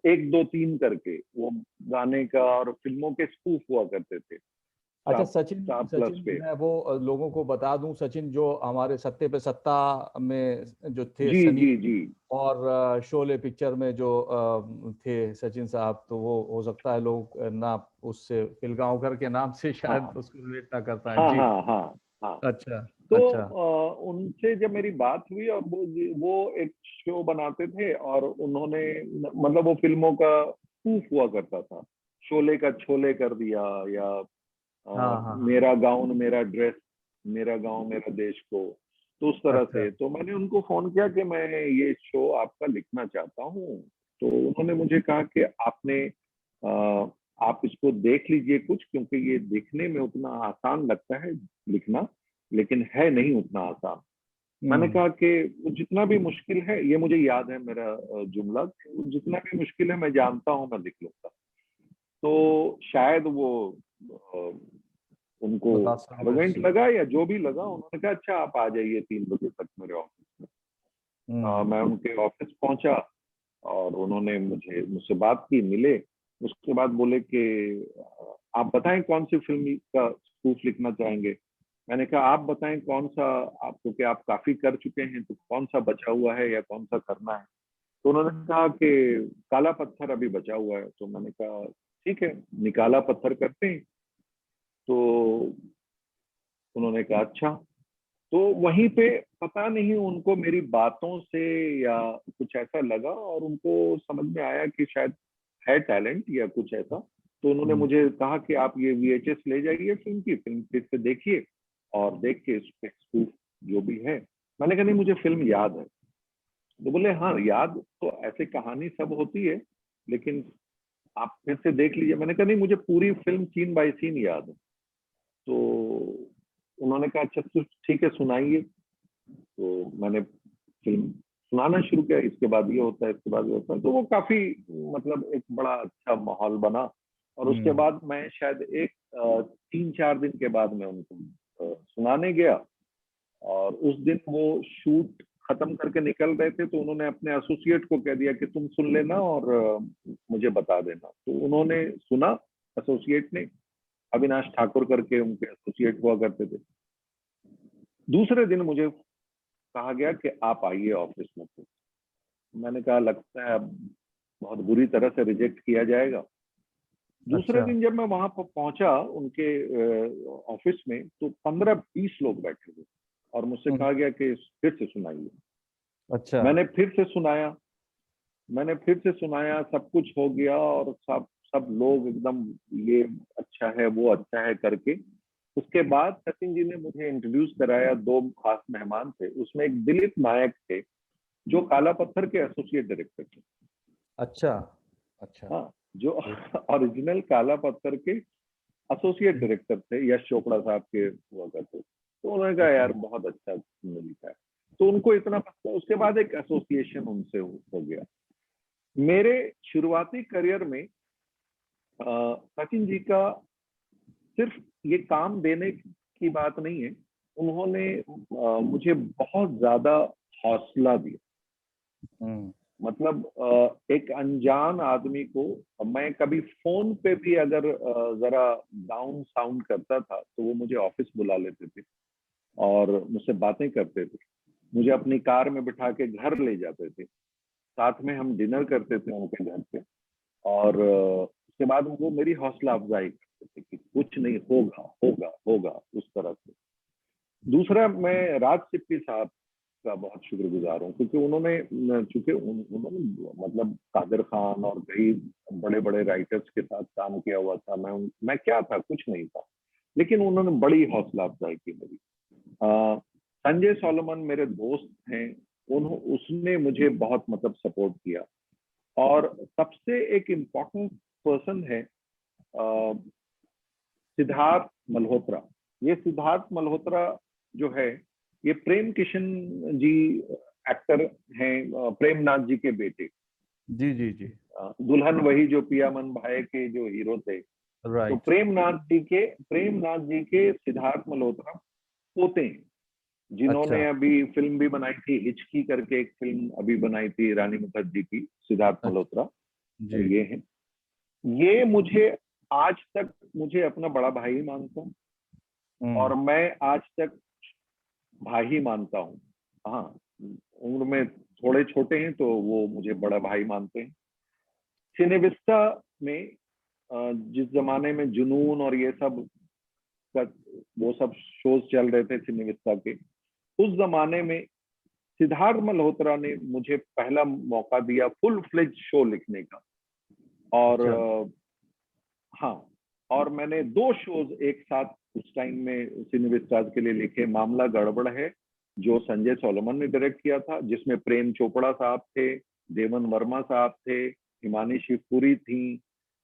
1 2 3 करके, वो गाने का और फिल्मों के स्पूफ हुआ करते थे, अच्छा, star Sachin, star plus Sachin पे। मैं वो लोगों को बता दूं, सचिन जो हमारे सत्ते पे सत्ता में जो थे, जी सनी, जी जी। और शोले पिक्चर में जो थे सचिन साहब, तो वो हो सकता है लोग ना उससे पिलगांवकर के नाम से शायद हाँ उसको रिलेट ना करता है हाँ जी। हाँ हाँ हाँ। अच्छा। तो अच्छा। उनसे जब मेरी बात हुई, और वो एक शो बनाते थे, और उन्होंने मतलब वो फिल्मों का स्पूफ हुआ करता था, शोले का छोले कर दिया, या हाँ हाँ हाँ। मेरा गाउन मेरा ड्रेस, मेरा गांव मेरा देश को। तो उस तरह अच्छा। से तो मैंने उनको फोन किया कि मैं ये शो आपका लिखना चाहता हूँ। तो उन्होंने मुझे कहा कि आप इसको देख लीजिए कुछ, क्योंकि ये देखने में उतना आसान लगता है लिखना, लेकिन है नहीं उतना आसान। मैंने हम्म। कहा कि वो जितना भी मुश्किल है, ये मुझे याद है मेरा जुमला, कि वो जितना भी मुश्किल है मैं जानता हूँ मैं लिख लूंगा। तो शायद वो उनको एरोगेंट लगा या जो भी लगा, उन्होंने कहा अच्छा आप आ जाइए 3 बजे तक मेरे ऑफिस में। मैं उनके ऑफिस पहुंचा और उन्होंने मुझसे बात की, मिले। उसके बाद बोले कि आप बताएं कौन सी फिल्म का स्कूप लिखना चाहेंगे। मैंने कहा आप बताएं कौन सा, आपको क्या आप काफी कर चुके हैं तो कौन सा बचा हुआ है या कौन सा करना है। तो उन्होंने कहा कि काला पत्थर अभी बचा हुआ है। तो मैंने कहा ठीक है, निकाला पत्थर करते हैं। तो उन्होंने कहा अच्छा। तो वहीं पे पता नहीं उनको मेरी बातों से या कुछ ऐसा लगा और उनको समझ में आया कि शायद है टैलेंट या कुछ ऐसा। तो उन्होंने मुझे कहा कि आप ये VHS ले जाइए फिल्म फिर से देखिए और देख के इस पे स्कूप जो भी है। मैंने कहा नहीं मुझे फिल्म याद है। तो बोले हाँ याद तो ऐसे कहानी सब होती है, लेकिन आप फिर से देख लीजिए। मैंने कहा नहीं मुझे पूरी फिल्म सीन बाय सीन याद है। तो उन्होंने कहा अच्छा तो ठीक है सुनाइए। तो मैंने फिल्म सुनाना शुरू किया, इसके बाद ये होता है, इसके बाद ये होता है। तो वो काफी मतलब एक बड़ा अच्छा माहौल बना। और उसके बाद मैं शायद एक 3-4 दिन के बाद मैं उनको सुनाने गया। और उस दिन वो शूट खत्म करके निकल रहे थे, तो उन्होंने अपने एसोसिएट को कह दिया कि तुम सुन लेना और मुझे बता देना। तो उन्होंने सुना, एसोसिएट ने, अविनाश ठाकुर करके उनके एसोसिएट हुआ करते थे। दूसरे दिन मुझे कहा गया कि आप आइए ऑफिस में। तो मैंने कहा लगता है अब बहुत बुरी तरह से रिजेक्ट किया जाएगा। दूसरे दिन जब मैं वहां पर पहुंचा उनके ऑफिस में, तो 15-20 लोग बैठे थे और मुझसे कहा गया कि फिर से सुनाइए। अच्छा। मैंने फिर से सुनाया, सब कुछ हो गया और सब लोग एकदम ये अच्छा है वो अच्छा है करके। उसके बाद सचिन जी ने मुझे इंट्रोड्यूस कराया, 2 खास मेहमान थे। उसमें एक दिलीप नायक थे जो काला पत्थर के एसोसिएट डायरेक्टर थे। अच्छा अच्छा। हाँ, जो ओरिजिनल काला पत्थर के एसोसिएट डायरेक्टर थे, यश चोपड़ा साहब के हुआ करते। तो उन्होंने कहा यार बहुत अच्छा तुमने लिखा है। तो उनको इतना पसंद, उसके बाद एक एसोसिएशन उनसे हो गया। मेरे शुरुआती करियर में सचिन जी का सिर्फ ये काम देने की बात नहीं है, उन्होंने मुझे बहुत ज्यादा हौसला दिया। मतलब एक अनजान आदमी को, मैं कभी फोन पे भी अगर जरा डाउन साउंड करता था तो वो मुझे ऑफिस बुला लेते थे और मुझसे बातें करते थे। मुझे अपनी कार में बिठा के घर ले जाते थे, साथ में हम डिनर करते थे उनके घर पे। और उसके बाद वो मेरी हौसला अफजाई करते थे कि कुछ नहीं, होगा होगा होगा, उस तरह से। दूसरा, मैं राज सिप्पी साहब का बहुत शुक्रगुजार हूँ, क्योंकि उन्होंने मतलब कादिर खान और कई बड़े बड़े राइटर्स के साथ काम किया हुआ था। मैं क्या था, कुछ नहीं था, लेकिन उन्होंने बड़ी हौसला अफजाई की मेरी। संजय सोलोमन मेरे दोस्त हैं, उसने मुझे बहुत मतलब सपोर्ट किया। और सबसे एक इम्पोर्टेंट पर्सन है सिद्धार्थ मल्होत्रा। ये सिद्धार्थ मल्होत्रा जो है, ये प्रेम किशन जी एक्टर हैं, प्रेमनाथ जी के बेटे। जी जी जी। दुल्हन वही जो पिया मन भाई के जो हीरो थे। तो राइट। प्रेमनाथ जी के सिद्धार्थ मल्होत्रा पोते हैं, जिन्होंने अच्छा अभी फिल्म भी बनाई थी, हिचकी करके एक फिल्म अभी बनाई थी रानी मुखर्जी की, सिद्धार्थ अच्छा। मल्होत्रा जी। ये है। ये मुझे आज तक, मुझे अपना बड़ा भाई मानता हूँ और मैं आज तक भाई ही मानता हूँ। हाँ, उम्र में थोड़े छोटे हैं तो वो मुझे बड़ा भाई मानते हैं। सिनेविस्टा में जिस जमाने में जुनून और ये सब का वो सब शोज चल रहे थे सिनेविस्टा के, उस जमाने में सिद्धार्थ मल्होत्रा ने मुझे पहला मौका दिया फुल फ्लेज शो लिखने का। और अच्छा। हाँ, और मैंने 2 शोज एक साथ उस टाइम में सिनेविस्टाज के लिए लिखे। मामला गड़बड़ है, जो संजय सोलोमन ने डायरेक्ट किया था, जिसमें प्रेम चोपड़ा साहब थे, देवन वर्मा साहब थे, हिमानी शिवपुरी थी,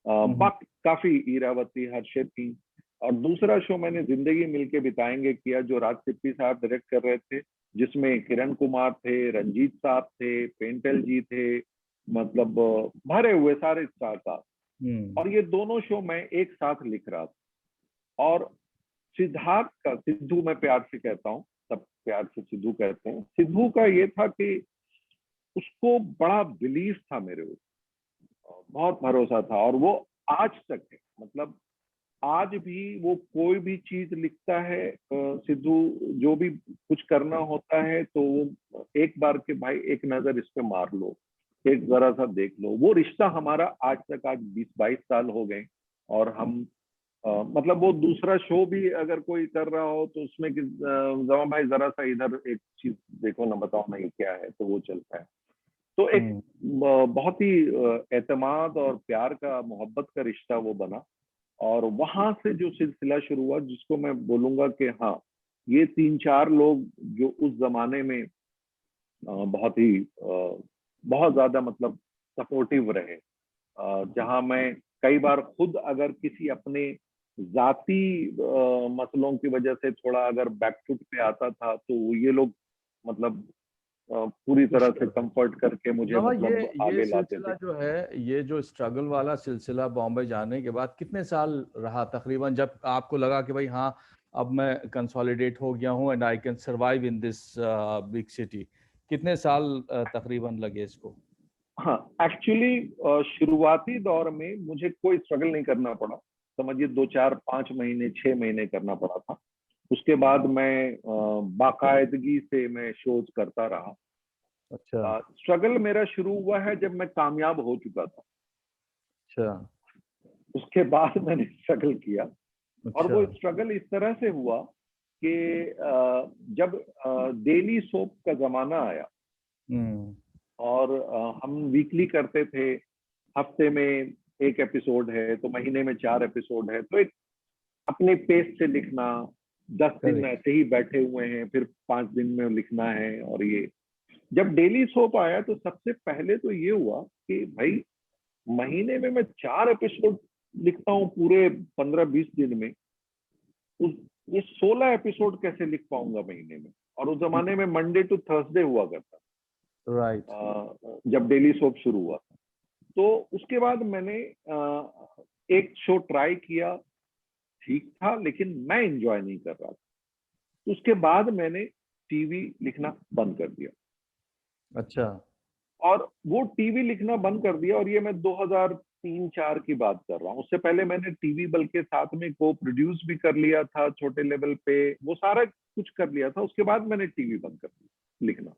काफी ईरावती हर्षित थी। और दूसरा शो मैंने जिंदगी मिलके बिताएंगे किया, जो राज सिप्पी साहब डायरेक्ट कर रहे थे, जिसमें किरण कुमार थे, रंजीत साहब थे, पेंटल जी थे, मतलब भरे हुए सारे स्टार था। और ये दोनों शो मैं एक साथ लिख रहा था। और सिद्धार्थ का, सिद्धू मैं प्यार से कहता हूँ, सब प्यार से सिद्धू कहते हैं, सिद्धू का ये था कि उसको बड़ा बिलीफ था मेरे ऊपर, बहुत भरोसा था, और वो आज तक है। मतलब आज भी वो कोई भी चीज लिखता है, सिद्धू, जो भी कुछ करना होता है तो वो एक बार के भाई एक नजर इस पे मार लो, एक जरा सा देख लो। वो रिश्ता हमारा आज तक, आज 20-22 साल हो गए, और हम मतलब वो दूसरा शो भी अगर कोई कर रहा हो तो उसमें कि जमा भाई जरा सा इधर एक चीज देखो ना, बताओ ना ये क्या है, तो वो चलता है। तो एक बहुत ही एतमाद और प्यार का, मोहब्बत का रिश्ता वो बना। और वहां से जो सिलसिला शुरू हुआ, जिसको मैं बोलूंगा कि हाँ, ये 3-4 लोग जो उस जमाने में बहुत ही बहुत ज्यादा मतलब सपोर्टिव रहे, जहां मैं कई बार खुद अगर किसी अपने जाति मसलों की वजह से थोड़ा अगर बैकफुट पे आता था, तो ये लोग मतलब पूरी पुश तरह से करते हैं। कंफर्ट करके मुझे बाबा, मतलब ये आगे लाते सिलसिला थे। जो है, ये जो स्ट्रगल वाला सिलसिला बॉम्बे जाने के बाद कितने साल रहा तकरीबन, जब आपको लगा कि भाई हाँ, अब मैं कंसोलिडेट हो गया हूँ and I can survive in this big city? कितने साल तकरीबन लगे इसको? हाँ, एक्चुअली शुरुआती दौर में मुझे कोई स्ट्रगल नहीं करना पड़ा। समझिए 2-4-5 महीने, 6 महीने करना पड़ा था। उसके बाद मैं बाकायदगी से मैं शोज करता रहा। अच्छा। स्ट्रगल मेरा शुरू हुआ है जब मैं कामयाब हो चुका था, अच्छा। उसके बाद मैंने स्ट्रगल किया। और अच्छा। वो स्ट्रगल इस तरह से हुआ कि जब डेली सोप का जमाना आया, हम्म। और हम वीकली करते थे, हफ्ते में एक एपिसोड है तो महीने में 4 एपिसोड है, तो एक अपने पेस से लिखना, 10 दिन करेक्ट। ऐसे ही बैठे हुए हैं, फिर 5 दिन में लिखना है। और ये जब डेली सोप आया तो सबसे पहले तो ये हुआ कि भाई, महीने में मैं 4 एपिसोड लिखता हूँ पूरे 15-20 दिन में, उस ये 16 एपिसोड कैसे लिख पाऊंगा महीने में? और उस जमाने में मंडे टू थर्सडे हुआ करता, राइट। जब डेली सोप शुरू हुआ। तो उसके बाद मैंने एक शो ट्राई किया, ठीक था, लेकिन मैं एंजॉय नहीं कर रहा था। तो उसके बाद मैंने टीवी लिखना बंद कर दिया। अच्छा। और वो टीवी लिखना बंद कर दिया, और ये मैं 2003-4 की बात कर रहा हूँ। उससे पहले मैंने टीवी बल्कि साथ में को प्रोड्यूस भी कर लिया था छोटे लेवल पे, वो सारा कुछ कर लिया था। उसके बाद मैंने टीवी बंद कर दिया लिखना।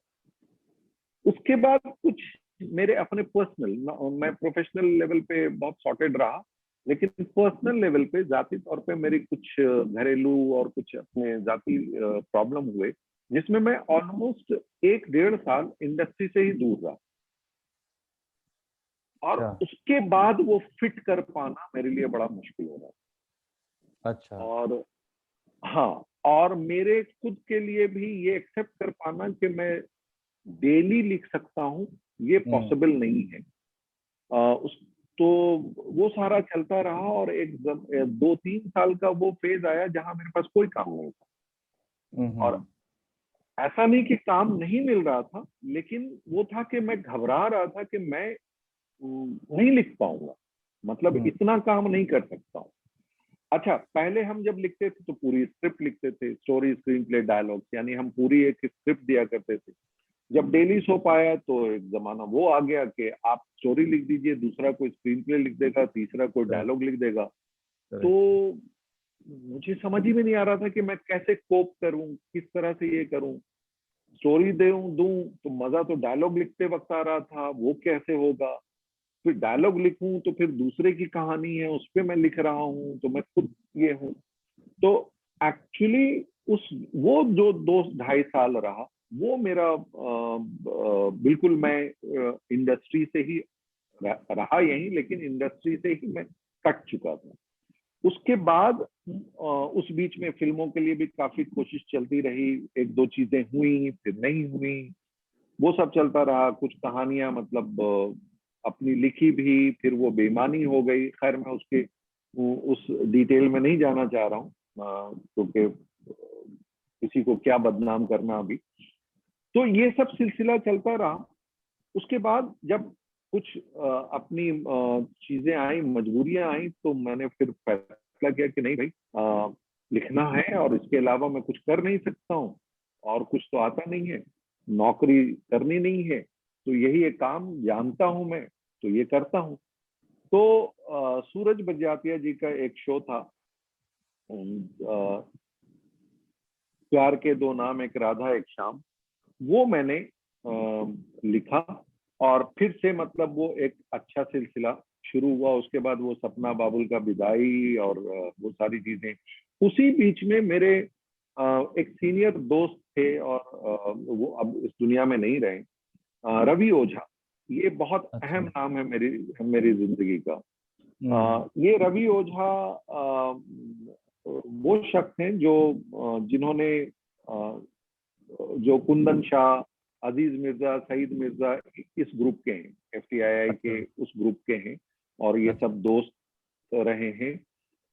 उसके बाद कुछ मेरे अपने पर्सनल, मैं प्रोफेशनल लेवल पे बहुत सॉर्टेड रहा, लेकिन पर्सनल लेवल पे, जाती तौर पे मेरी कुछ घरेलू और कुछ अपने जाति प्रॉब्लम हुए, जिसमें मैं ऑलमोस्ट 1-1.5 साल इंडस्ट्री से ही दूर रहा। और अच्छा। उसके बाद वो फिट कर पाना मेरे लिए बड़ा मुश्किल हो रहा अच्छा। था। और हाँ, और मेरे खुद के लिए भी ये एक्सेप्ट कर पाना कि मैं डेली लिख सकता हूँ, ये हम्म। पॉसिबल नहीं है। उस तो वो सारा चलता रहा, और 2-3 साल का वो फेज आया जहां मेरे पास कोई काम नहीं था। और हम्म। ऐसा नहीं कि काम नहीं मिल रहा था, लेकिन वो था कि मैं घबरा रहा था कि मैं नहीं लिख पाऊंगा, मतलब हम्म। इतना काम नहीं कर सकता हूँ। अच्छा, पहले हम जब लिखते थे तो पूरी स्क्रिप्ट लिखते थे, स्टोरी, स्क्रीन प्ले, डायलॉग्स, यानी हम पूरी एक स्क्रिप्ट दिया करते थे। जब डेली सोप आया तो एक जमाना वो आ गया कि आप स्टोरी लिख दीजिए, दूसरा कोई स्क्रीन प्ले लिख देगा, तीसरा कोई करेक्ट। डायलॉग लिख देगा। तो करेक्ट। मुझे समझ ही में नहीं आ रहा था कि मैं कैसे कोप करूं, किस तरह से ये करूं। स्टोरी दूं तो मजा तो डायलॉग लिखते वक्त आ रहा था, वो कैसे होगा? फिर डायलॉग लिखूं तो फिर दूसरे की कहानी है, उस पर मैं लिख रहा हूं, तो मैं खुद ये हूं। तो एक्चुअली उस वो जो 2-2.5 साल रहा, वो मेरा बिल्कुल मैं इंडस्ट्री से ही रहा यहीं, लेकिन इंडस्ट्री से ही मैं कट चुका था। उसके बाद उस बीच में फिल्मों के लिए भी काफी कोशिश चलती रही, 1-2 चीजें हुई, फिर नहीं हुई, वो सब चलता रहा। कुछ कहानियां मतलब अपनी लिखी भी, फिर वो बेईमानी हो गई। खैर, मैं उसके उस डिटेल में नहीं जाना चाह रहा हूँ, क्योंकि किसी को क्या बदनाम करना अभी। तो ये सब सिलसिला चलता रहा। उसके बाद जब कुछ अपनी चीजें आई, मजबूरियां आई, तो मैंने फिर फैसला किया कि नहीं भाई, लिखना है और इसके अलावा मैं कुछ कर नहीं सकता हूँ, और कुछ तो आता नहीं है, नौकरी करनी नहीं है, तो यही एक काम जानता हूं मैं, तो ये करता हूँ। तो सूरज बड़जात्या जी का एक शो था, प्यार के दो नाम एक राधा एक श्याम, वो मैंने लिखा, और फिर से मतलब वो एक अच्छा सिलसिला शुरू हुआ। उसके बाद वो सपना बाबुल का विदाई और वो सारी चीजें। उसी बीच में मेरे एक सीनियर दोस्त थे, और वो अब इस दुनिया में नहीं रहे, रवि ओझा। ये बहुत अच्छा। अहम नाम है मेरी मेरी जिंदगी का। हम्म। ये रवि ओझा वो शख्स हैं जो जिन्होंने जो कुंदन शाह, अजीज मिर्जा, सईद मिर्जा, इस ग्रुप के हैं, एफटीआईआई अच्छा। के उस ग्रुप के हैं, और ये अच्छा। सब दोस्त रहे हैं।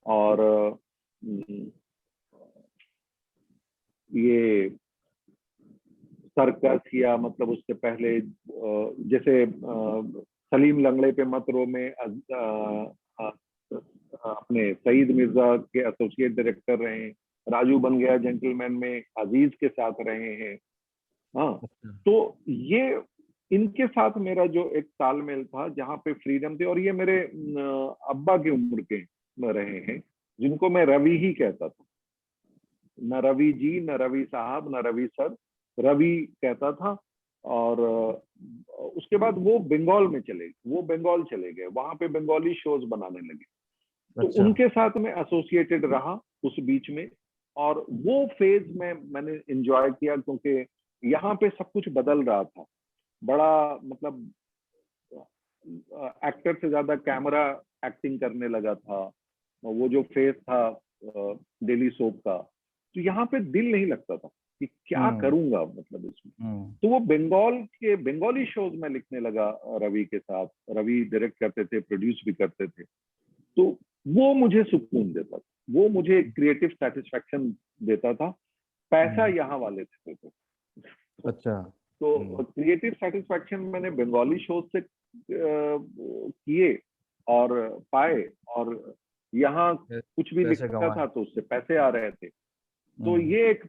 और ये सर्कस, या मतलब उससे पहले जैसे सलीम लंगड़े पे मत रो में अपने सईद मिर्जा के एसोसिएट डायरेक्टर रहे हैं, राजू बन गया जेंटलमैन में अजीज के साथ रहे हैं। हाँ, अच्छा। तो ये इनके साथ मेरा जो एक तालमेल था, जहाँ पे फ्रीडम थी, और ये मेरे अब्बा की उम्र के रहे हैं, जिनको मैं रवि ही कहता था, न रवि जी, न रवि साहब, न रवि सर, रवि कहता था। और उसके बाद वो बंगाल चले गए, वहां पे बंगाली शोज बनाने लगे, तो अच्छा। उनके साथ में एसोसिएटेड रहा उस बीच में। और वो फेज में मैंने एंजॉय किया, क्योंकि यहाँ पे सब कुछ बदल रहा था, बड़ा मतलब एक्टर से ज्यादा कैमरा एक्टिंग करने लगा था, वो जो फेस था डेली सोप का, तो यहाँ पे दिल नहीं लगता था कि क्या हम्म। करूंगा मतलब इसमें। हम्म। तो वो बंगाली शोज में लिखने लगा रवि के साथ। रवि डायरेक्ट करते थे, प्रोड्यूस भी करते थे, तो वो मुझे सुकून देता था, वो मुझे क्रिएटिव सेटिस्फेक्शन देता था। पैसा हम्म। यहाँ वाले देते थे। अच्छा। तो क्रिएटिव सेटिस्फेक्शन मैंने बंगाली शो से किए और पाए, और यहाँ कुछ भी पैसे लिखता कमाए। था तो उससे पैसे आ रहे थे। तो हम्म। ये एक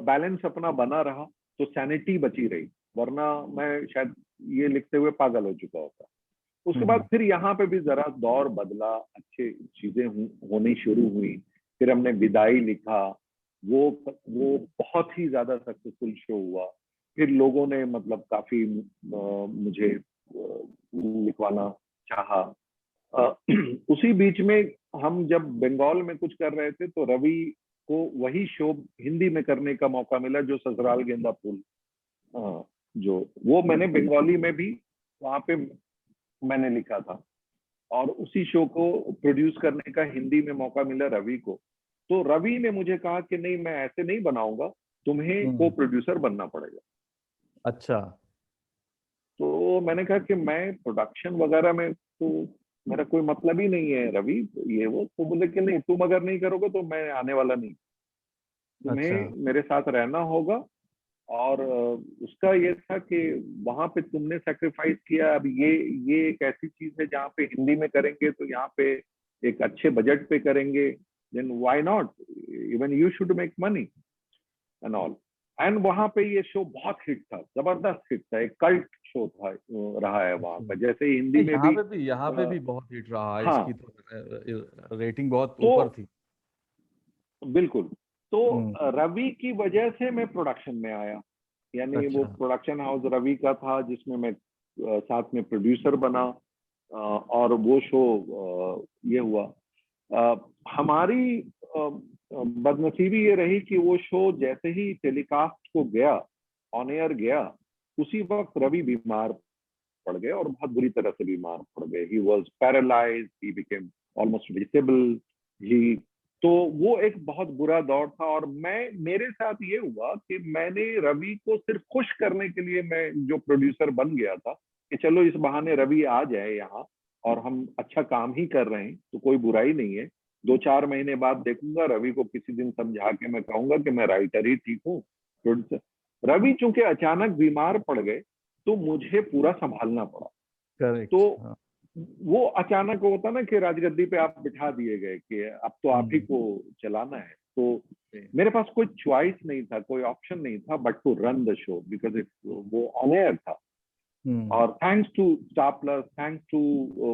बैलेंस अपना बना रहा, तो सैनिटी बची रही, वरना मैं शायद ये लिखते हुए पागल हो चुका होता। उसके बाद हम्म। फिर यहाँ पे भी जरा दौर बदला, अच्छी चीजें होनी शुरू हुई। फिर हमने विदाई लिखा, वो बहुत ही ज्यादा सक्सेसफुल शो हुआ। फिर लोगों ने मतलब काफी मुझे लिखवाना चाहा। उसी बीच में हम जब बंगाल में कुछ कर रहे थे, तो रवि को वही शो हिंदी में करने का मौका मिला, जो ससुराल गेंदा फूल, जो वो मैंने बंगाली में भी वहां पे मैंने लिखा था, और उसी शो को प्रोड्यूस करने का हिंदी में मौका मिला रवि को। तो रवि ने मुझे कहा कि नहीं, मैं ऐसे नहीं बनाऊंगा, तुम्हें को हम्म। प्रोड्यूसर बनना पड़ेगा। अच्छा। तो मैंने कहा कि मैं प्रोडक्शन वगैरह में तो मेरा कोई मतलब ही नहीं है रवि, ये वो। तो बोले कि नहीं, तुम अगर नहीं करोगे तो मैं आने वाला नहीं, अच्छा। तुम्हें मेरे साथ रहना होगा। और उसका ये था कि वहां पे तुमने सेक्रीफाइस किया, अब ये एक ऐसी चीज है जहाँ पे हिंदी में करेंगे तो यहाँ पे एक अच्छे बजट पे करेंगे, then why not, even you should make money and all. And वहां पे ये शो बहुत हिट था, जबरदस्त हिट था, एक कल्ट शो था, रहा है वहां अच्छा। का, जैसे ही हिंदी नहीं, में भी। यहाँ पे भी बहुत हिट रहा है, इसकी हाँ, तो रेटिंग बहुत तो ऊपर थी। बिल्कुल। तो हम्म। रवि की वजह से मैं प्रोडक्शन में आया, यानी वो अच्छा। प्रोडक्शन हाउस रवि का था, जिसमें मैं साथ में प्रोड्यूसर बना, और वो शो ये हुआ। हमारी बदनसीबी ये रही कि वो शो जैसे ही टेलीकास्ट को गया, ऑन एयर गया, उसी वक्त रवि बीमार पड़ गए, और बहुत बुरी तरह से बीमार पड़ गए। He was paralyse, he became almost disable. He तो वो एक बहुत बुरा दौर था, और मेरे साथ ये हुआ कि मैंने रवि को सिर्फ खुश करने के लिए, मैं जो प्रोड्यूसर बन गया था कि चलो इस बहाने रवि आ जाए यहाँ, और हम अच्छा काम ही कर रहे हैं तो कोई बुराई नहीं है। 2-4 महीने बाद देखूंगा रवि को, किसी दिन समझा के मैं कहूंगा कि मैं राइटर ही ठीक हूँ, प्रोड्यूसर। रवि चूंकि अचानक बीमार पड़ गए, तो मुझे पूरा संभालना पड़ा। करेक्ट। तो हाँ। वो अचानक होता ना कि राजगद्दी पे आप बिठा दिए गए कि अब तो आप ही हम्म। को चलाना है। तो मेरे पास कोई चॉइस नहीं था, कोई ऑप्शन नहीं था but to run the show because it वो ऑन एयर था। और thanks to Star Plus, thanks to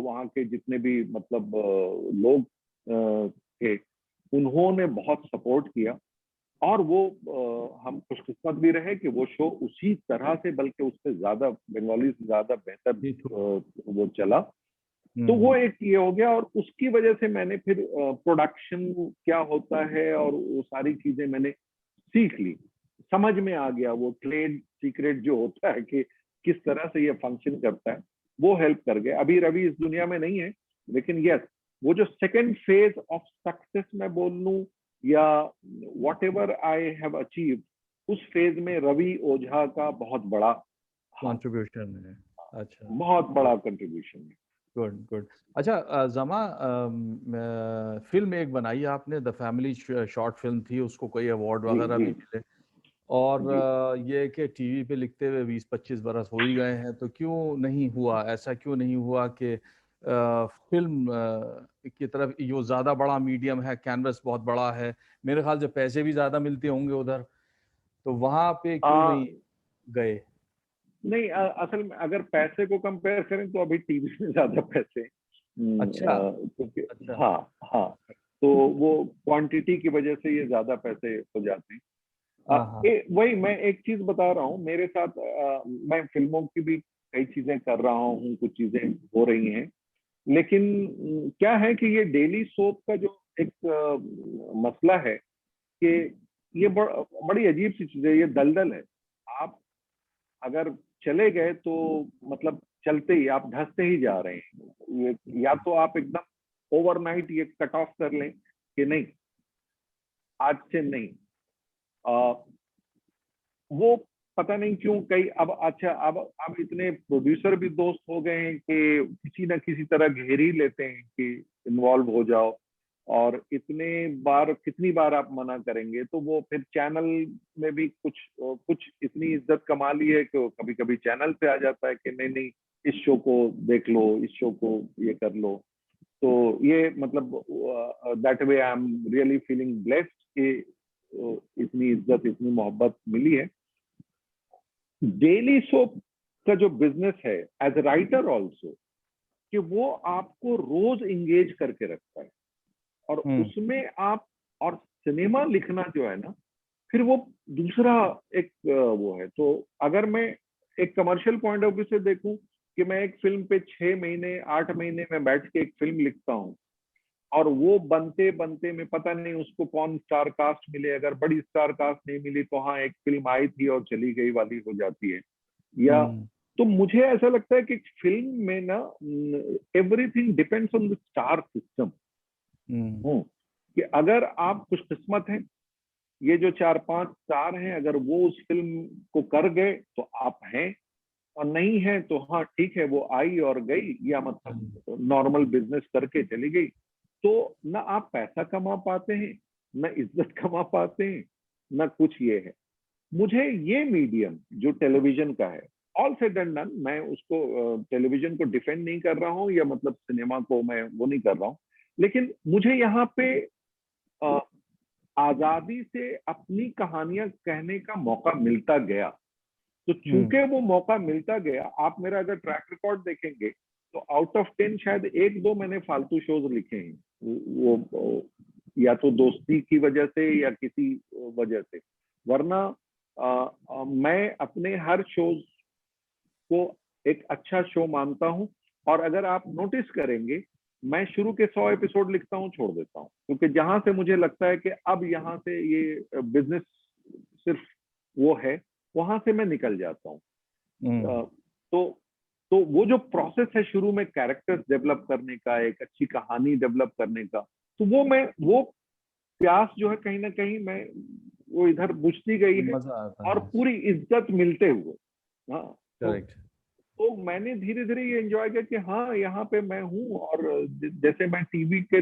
वहाँ के जितने भी मतलब लोग थे, उन्होंने बहुत सपोर्ट किया। और वो हम खुशकिस्मत भी रहे कि वो शो उसी तरह से बल्कि उससे ज्यादा, बंगाली से ज्यादा बेहतर वो चला। तो वो एक ये हो गया और उसकी वजह से मैंने फिर प्रोडक्शन क्या होता है और वो सारी चीजें मैंने सीख ली, समझ में आ गया। वो ट्रेड सीक्रेट जो होता है कि किस तरह से ये फंक्शन करता है, वो हेल्प कर गया। अभी रवि इस दुनिया में नहीं है, लेकिन यस, वो जो सेकंड फेज ऑफ सक्सेस मैं बोल लूं या what ever I have achieve, उस फेज में रवि ओझा का बहुत बड़ा कंट्रीब्यूशन है। अच्छा, बहुत बड़ा कंट्रीब्यूशन है। Good good. अच्छा जमा, फिल्म एक बनाई आपने, द फैमिली, शॉर्ट फिल्म थी, उसको कोई अवार्ड जी वगैरह जी भी मिले। और जी। ये कि टीवी पे लिखते हुए 20-25 बरस हो ही गए हैं, तो क्यों नहीं हुआ, ऐसा क्यों नहीं हुआ कि फिल्म की तरफ, ये ज़्यादा बड़ा मीडियम है, कैनवस बहुत बड़ा है, मेरे ख्याल से पैसे भी ज़्यादा मिलते होंगे उधर, तो वहाँ पे क्यों नहीं गए? नहीं, असल में अगर पैसे को कंपेयर करें तो अभी टीवी में ज्यादा पैसे हैं। अच्छा। क्योंकि अच्छा। हाँ हाँ, तो वो क्वांटिटी की वजह से ये ज्यादा पैसे हो जाते हैं। हाँ हाँ। वही मैं एक चीज बता रहा हूँ, मेरे साथ मैं फिल्मों की भी कई चीजें कर रहा हूँ, कुछ चीजें हो रही हैं, लेकिन क्या है कि ये डेली सोप का जो एक मसला है कि ये बड़ी अजीब सी चीज है, ये दलदल है। आप अगर चले गए तो मतलब चलते ही आप धंसते ही जा रहे हैं। ये या तो आप एकदम ओवरनाइट ये कट ऑफ कर लें कि नहीं, आज से नहीं। आ, वो पता नहीं क्यों कई अब, अच्छा अब इतने प्रोड्यूसर भी दोस्त हो गए हैं कि किसी ना किसी तरह घेर ही लेते हैं कि इन्वॉल्व हो जाओ। और इतने बार, कितनी बार आप मना करेंगे, तो वो फिर चैनल में भी कुछ कुछ इतनी इज्जत कमा ली है कि कभी कभी चैनल पे आ जाता है कि नहीं नहीं, इस शो को देख लो, इस शो को ये कर लो। तो ये मतलब that way I am really feeling blessed कि इतनी इज्जत, इतनी मोहब्बत मिली है। डेली सोप का जो बिजनेस है एज ए राइटर ऑल्सो, कि वो आपको रोज इंगेज करके रखता है और उसमें आप, और सिनेमा लिखना जो है ना, फिर वो दूसरा एक वो है। तो अगर मैं एक कमर्शियल पॉइंट ऑफ व्यू से देखूं कि मैं एक फिल्म पे 6 महीने 8 महीने में बैठ के एक फिल्म लिखता हूँ और वो बनते बनते में पता नहीं उसको कौन स्टार कास्ट मिले, अगर बड़ी स्टार कास्ट नहीं मिली तो हाँ एक फिल्म आई थी और चली गई वाली हो जाती है। या तो मुझे ऐसा लगता है कि फिल्म में ना everything depends on the star system. कि अगर आप खुशकिस्मत हैं, ये जो 4-5 स्टार हैं, अगर वो उस फिल्म को कर गए तो आप हैं, और नहीं है तो हाँ ठीक है, वो आई और गई या मतलब नॉर्मल बिजनेस करके चली गई। तो ना आप पैसा कमा पाते हैं, ना इज्जत कमा पाते हैं, ना कुछ ये है। मुझे ये मीडियम जो टेलीविजन का है, ऑल सेड एंड डन, मैं उसको टेलीविजन को डिफेंड नहीं कर रहा हूँ या मतलब सिनेमा को मैं वो नहीं कर रहा हूँ, लेकिन मुझे यहाँ पे अ, आजादी से अपनी कहानियां कहने का मौका मिलता गया। तो चूंकि वो मौका मिलता गया, आप मेरा अगर ट्रैक रिकॉर्ड देखेंगे तो आउट ऑफ 10 शायद 1-2 मैंने फालतू शोज लिखे हैं, वो या तो दोस्ती की वजह से या किसी वजह से, वरना मैं अपने हर शोज को एक अच्छा शो मानता हूं। और अगर आप नोटिस करेंगे, मैं शुरू के 100 एपिसोड लिखता हूं, छोड़ देता हूं, क्योंकि जहां से मुझे लगता है कि अब यहाँ से ये बिजनेस सिर्फ वो है, वहां से मैं निकल जाता हूँ। तो तो वो जो प्रोसेस है शुरू में कैरेक्टर्स डेवलप करने का, एक अच्छी कहानी डेवलप करने का, तो वो प्यास जो है कहीं ना कहीं मैं, वो इधर बुझती गई है। मजा आता और है। पूरी इज्जत मिलते हुए, हाँ, करेक्ट। तो मैंने धीरे धीरे ये एंजॉय किया कि हाँ यहाँ पे मैं हूँ। और जैसे मैं टीवी पे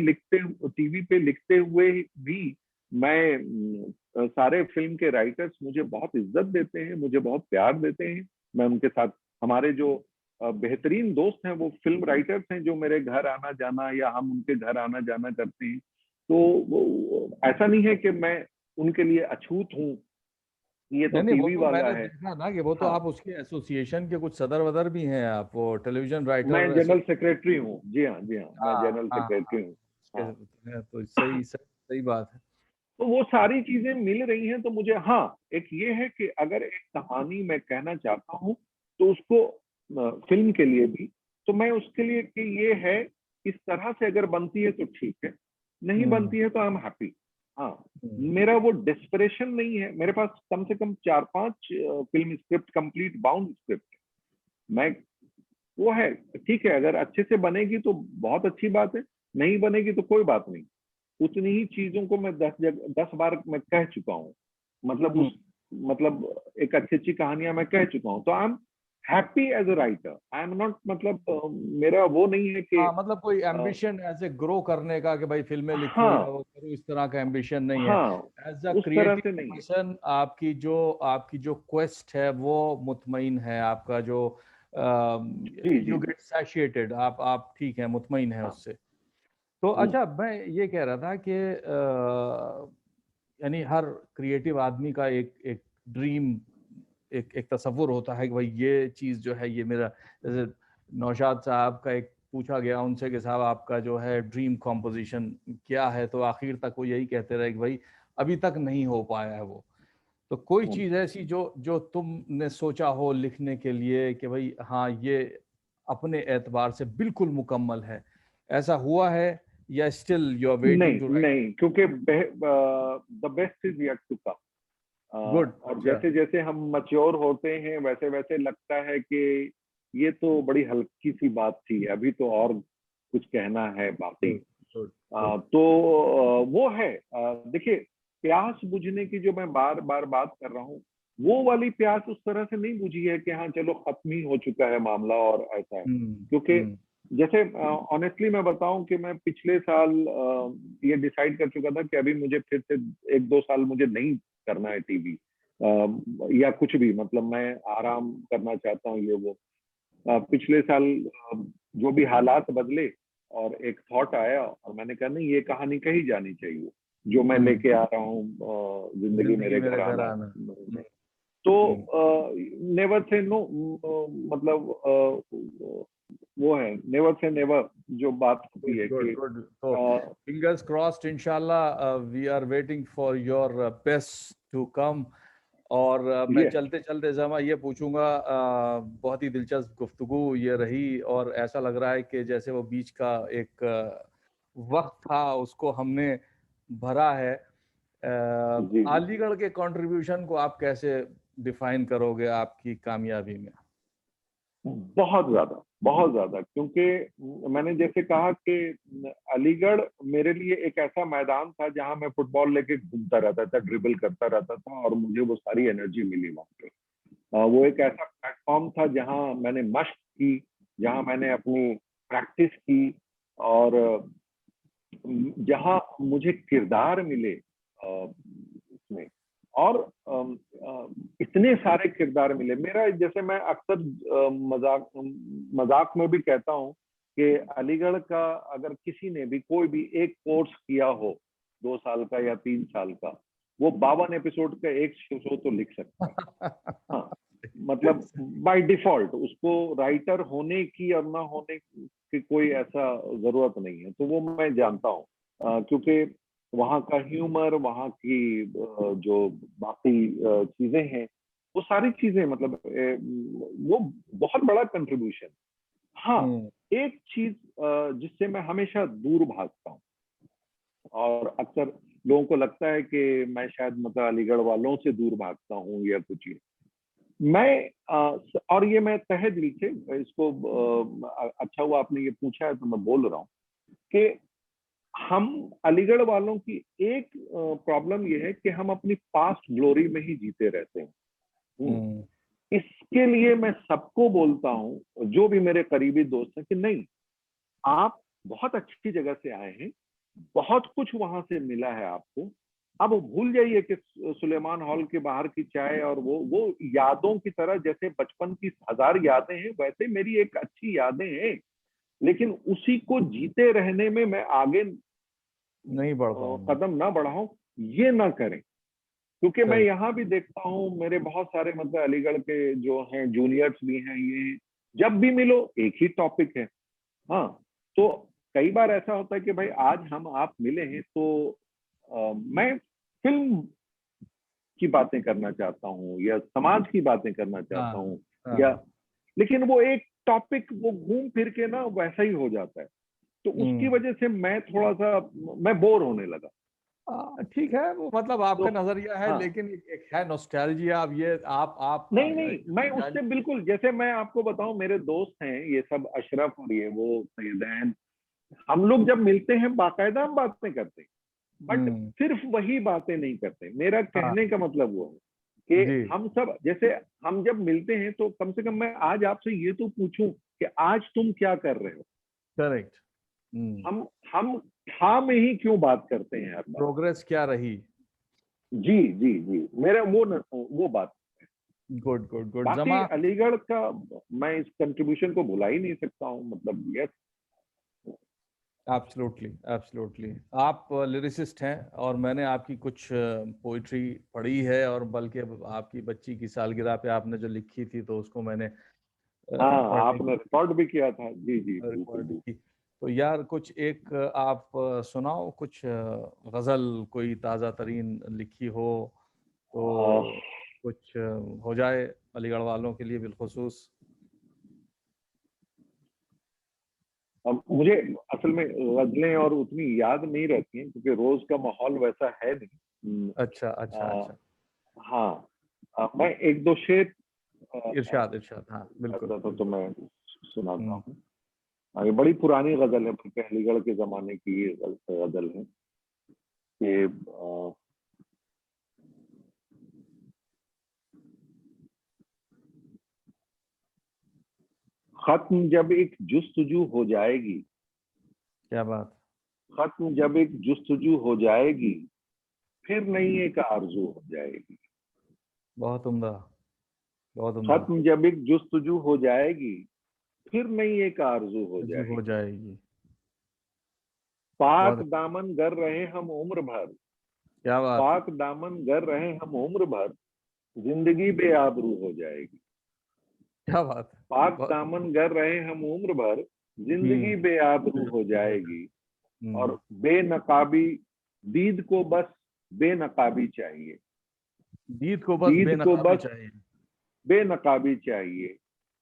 लिखते हुए भी मैं सारे फिल्म के राइटर्स मुझे बहुत इज्जत देते हैं, मुझे बहुत प्यार देते हैं। मैं उनके साथ, हमारे जो बेहतरीन दोस्त हैं वो फिल्म राइटर्स हैं जो मेरे घर आना जाना या हम उनके घर आना जाना करते हैं। ऐसा नहीं है कि मैं उनके लिए अछूत हूँ, ये तो नहीं नहीं, वो टीवी तो वाला मैंने है। देखा ना कि वो तो हाँ, आप उसके एसोसिएशन के कुछ सदर वदर भी हैं, आप वो टेलीविजन मैं राइटर जनरल सेक्रेटरी हूँ। जी हाँ, जी हाँ, मैं हाँ जनरल हाँ हाँ, सेक्रेटरी हूँ। उसके हाँ। हैं, तो सही सही सही बात है। तो वो सारी चीजें मिल रही हैं, तो मुझे, हाँ, एक ये है कि अगर एक कहानी मैं कहना चाहता हूँ तो उसको फिल्म के लिए भी, तो मैं उसके लिए कि ये है, इस तरह से अगर बनती है तो ठीक है, नहीं हम्म बनती है तो आई एम हैप्पी। हाँ, हम्म मेरा वो डेस्परेशन नहीं है, मेरे पास कम से कम 4-5 film script, complete bound script, मैं, वो है, ठीक है, अगर अच्छे से बनेगी तो बहुत अच्छी बात है, नहीं बनेगी तो कोई बात नहीं। उतनी ही चीजों को मैं 10 बार मैं कह चुका हूँ, मतलब हम्म। उस, मतलब एक अच्छी अच्छी कहानियां मैं कह चुका हूँ, तो I am happy as a writer, I am not, मतलब मेरा वो नहीं है कि हाँ, मतलब कोई एम्बिशन ऐसे ग्रो करने का कि भाई फिल्में लिखूं या हाँ, वो करूं, इस तरह का एम्बिशन नहीं है। हाँ, एज अ उस तरह क्रिएटिव से नहीं है। पर्सन आपकी जो क्वेस्ट है वो मुतमईन है, आपका जो जी जी यू जी। गेट सैटिस्फाइड, आप ठीक है, मुतमईन है हाँ। उससे। तो हम्म। अच्छा, मैं ये कह रहा था कि यानी हर क्रिएटिव आदमी का एक एक ड्रीम, एक एक तस्वुर होता है कि भाई ये चीज़ जो है ये मेरा, जैसे नौशाद साहब का एक पूछा गया उनसे कि साहब आपका जो है ड्रीम कॉम्पोजिशन क्या है, तो आखिर तक वो यही कहते रहे कि भाई अभी तक नहीं हो पाया है वो। तो कोई हम्म। चीज़ ऐसी जो जो तुमने सोचा हो लिखने के लिए कि भाई हाँ ये अपने एतबार से बिल्कुल मुकम्मल है, ऐसा हुआ है, या स्टिल यू आर वेटिंग नहीं टू राइट? नहीं, क्योंकि the best is yet to come. Good, और अच्छा। जैसे जैसे हम मच्योर होते हैं वैसे वैसे लगता है कि ये तो बड़ी हल्की सी बात थी, अभी तो और कुछ कहना है बाकी। Good good good. तो वो है, देखिए, प्यास बुझने की जो मैं बार बार बात कर रहा हूँ, वो वाली प्यास उस तरह से नहीं बुझी है कि हाँ चलो खत्म ही हो चुका है मामला और ऐसा है। क्योंकि हम्म। जैसे ऑनेस्टली मैं बताऊं कि मैं पिछले साल ये डिसाइड कर चुका था कि अभी मुझे फिर से 1-2 साल मुझे नहीं करना है टीवी, या कुछ भी, मतलब मैं आराम करना चाहता हूँ, ये वो। पिछले साल जो भी हालात बदले और एक थॉट आया और मैंने कहा नहीं, ये कहानी कही जानी चाहिए, जो मैं हम्म। लेके आ रहा हूँ, जिंदगी जिंदगी मेरे मेरे घर घर आना। आना। तो हम्म। नेवर से नो, मतलब वो है, नेवर से नेवर, जो बात होती गुड है गुड कि गुड। तो अ, फिंगर्स क्रॉस्ड, इंशाल्लाह we are waiting for your best to come. और मैं ये चलते चलते जमा ये पूछूंगा, बहुत ही दिलचस्प गुफ्तगू ये रही, और ऐसा लग रहा है कि जैसे वो बीच का एक वक्त था उसको हमने भरा है। जी जी। अलीगढ़ के कंट्रीब्यूशन को आप कैसे डिफाइन करोगे आपकी कामयाबी में? बहुत ज्यादा, बहुत ज्यादा, क्योंकि मैंने जैसे कहा कि अलीगढ़ मेरे लिए एक ऐसा मैदान था जहां मैं फुटबॉल लेके घूमता रहता था, ड्रिबल करता रहता था, और मुझे वो सारी एनर्जी मिली वहां पे। वो एक ऐसा प्लेटफॉर्म था जहां मैंने मशक की, जहां मैंने अपनी प्रैक्टिस की, और जहां मुझे किरदार मिले इसमें, और इतने सारे किरदार मिले। मेरा, जैसे मैं अक्सर मजाक मजाक में भी कहता हूँ कि अलीगढ़ का अगर किसी ने भी कोई भी एक कोर्स किया हो, 2 साल का या 3 साल का, वो 52 एपिसोड का एक शो तो लिख सकता है। हाँ, मतलब बाय डिफॉल्ट उसको राइटर होने की और ना होने की कोई ऐसा जरूरत नहीं है, तो वो मैं जानता हूँ, क्योंकि वहाँ का ह्यूमर, वहाँ की जो बाकी चीजें हैं, वो सारी चीजें, मतलब वो बहुत बड़ा कंट्रीब्यूशन। हाँ, हम्म एक चीज जिससे मैं हमेशा दूर भागता हूँ, और अक्सर लोगों को लगता है कि मैं शायद, मतलब अलीगढ़ वालों से दूर भागता हूँ या कुछ, ये मैं और ये मैं तहे दिल से इसको, अच्छा हुआ आपने ये पूछा है तो मैं बोल रहा हूँ कि हम अलीगढ़ वालों की एक प्रॉब्लम ये है कि हम अपनी पास्ट ग्लोरी में ही जीते रहते हैं। हम्म। हम्म इसके लिए मैं सबको बोलता हूँ, जो भी मेरे करीबी दोस्त हैं, कि नहीं, आप बहुत अच्छी जगह से आए हैं, बहुत कुछ वहां से मिला है आपको। अब भूल जाइए कि सुलेमान हॉल के बाहर की चाय और वो यादों की तरह, जैसे बचपन की 1000 यादें हैं, वैसे मेरी एक अच्छी यादें हैं, लेकिन उसी को जीते रहने में मैं आगे नहीं बढ़ पाऊंगा। कदम ना बढ़ाऊं, ये ना करें। क्योंकि मैं सही। यहाँ भी देखता हूँ, मेरे बहुत सारे मतलब अलीगढ़ के जो हैं जूनियर्स भी हैं, ये जब भी मिलो एक ही टॉपिक है। हाँ, तो कई बार ऐसा होता है कि भाई आज हम आप मिले हैं तो मैं फिल्म की बातें करना चाहता हूँ या समाज की बातें करना हाँ चाहता हूँ, या हाँ। लेकिन वो एक टॉपिक वो घूम फिर के ना वैसा ही हो जाता है। तो उसकी हम्म। वजह से मैं थोड़ा सा मैं बोर होने लगा। ठीक है, वो मतलब तो आपका नजरिया है, हाँ, लेकिन एक है नॉस्टैल्जिया। अब ये आप नहीं नहीं, मैं उससे नॉस्टैल्जिया। बिल्कुल, जैसे मैं आपको बताऊं, मेरे दोस्त हैं ये सब, अशरफ और ये वो सैयदैन, हम लोग जब मिलते हैं बाकायदा हम बातें करते हैं, बट हम्म। सिर्फ वही बातें नहीं करते। मेरा हाँ कहने का मतलब वो है कि जी। हम सब जैसे हम जब मिलते हैं तो कम से कम मैं आज आपसे ये तो पूछूं कि आज तुम क्या कर रहे हो। करेक्ट। हम्म। हम हाँ में ही क्यों बात करते हैं हर बार। प्रोग्रेस क्या रही। जी जी जी, मेरा वो बात। Good good good. बाकी जमा। अलीगढ़ का मैं इस कंट्रीब्यूशन को भुला ही नहीं सकता हूँ, मतलब यस। Absolutely absolutely. आप लिरिसिस्ट हैं, और मैंने आपकी कुछ पोइट्री पढ़ी है, और बल्कि अब आपकी बच्ची की सालगिरह पे आपने जो लिखी थी, तो उसको मैंने हाँ, पढ़ने आपने रिकॉर्ड भी किया था, जी जी, बिल्कुल रिकॉर्ड बिल्कुल। की। तो यार कुछ एक आप सुनाओ कुछ गजल, कोई ताज़ा तरीन लिखी हो आ, तो कुछ हो जाए अलीगढ़ वालों के लिए बिलखुसूस। अब मुझे असल में गजलें और उतनी याद नहीं रहती हैं क्योंकि रोज का माहौल वैसा है नहीं। अच्छा अच्छा आ, अच्छा। हाँ, मैं एक दो शेर इरशाद इरशाद, हाँ बिल्कुल ऐसा तो बिल्कुल। मैं सुनाता हम्म। हूँ। ये बड़ी पुरानी गजल है, बल्कि अलीगढ़ के जमाने की ये गजल है कि खत्म जब एक जुस्तजू हो जाएगी, क्या बात। खत्म जब एक जुस्तजू हो जाएगी, फिर नई एक आरजू हो जाएगी। बहुत उम्दा, बहुत उम्दा। खत्म जब एक जुस्तजू हो जाएगी, फिर नई एक आरजू हो रजू हो जाएगी। जाएगी। पाक बहुत। दामन गर रहे हम उम्र भर, क्या बात। पाक दामन गर रहे हम उम्र भर, जिंदगी बेआबरू हो जाएगी। क्या बात है। पाक बहुत। दामन गर रहे हम उम्र भर, जिंदगी हम्म। बेआबरू हो जाएगी। हम्म। और बेनकाबी, दीद को बस बेनकाबी चाहिए, दीद को बस दीद को बेनकाबी बस चाहिए। बेनकाबी चाहिए,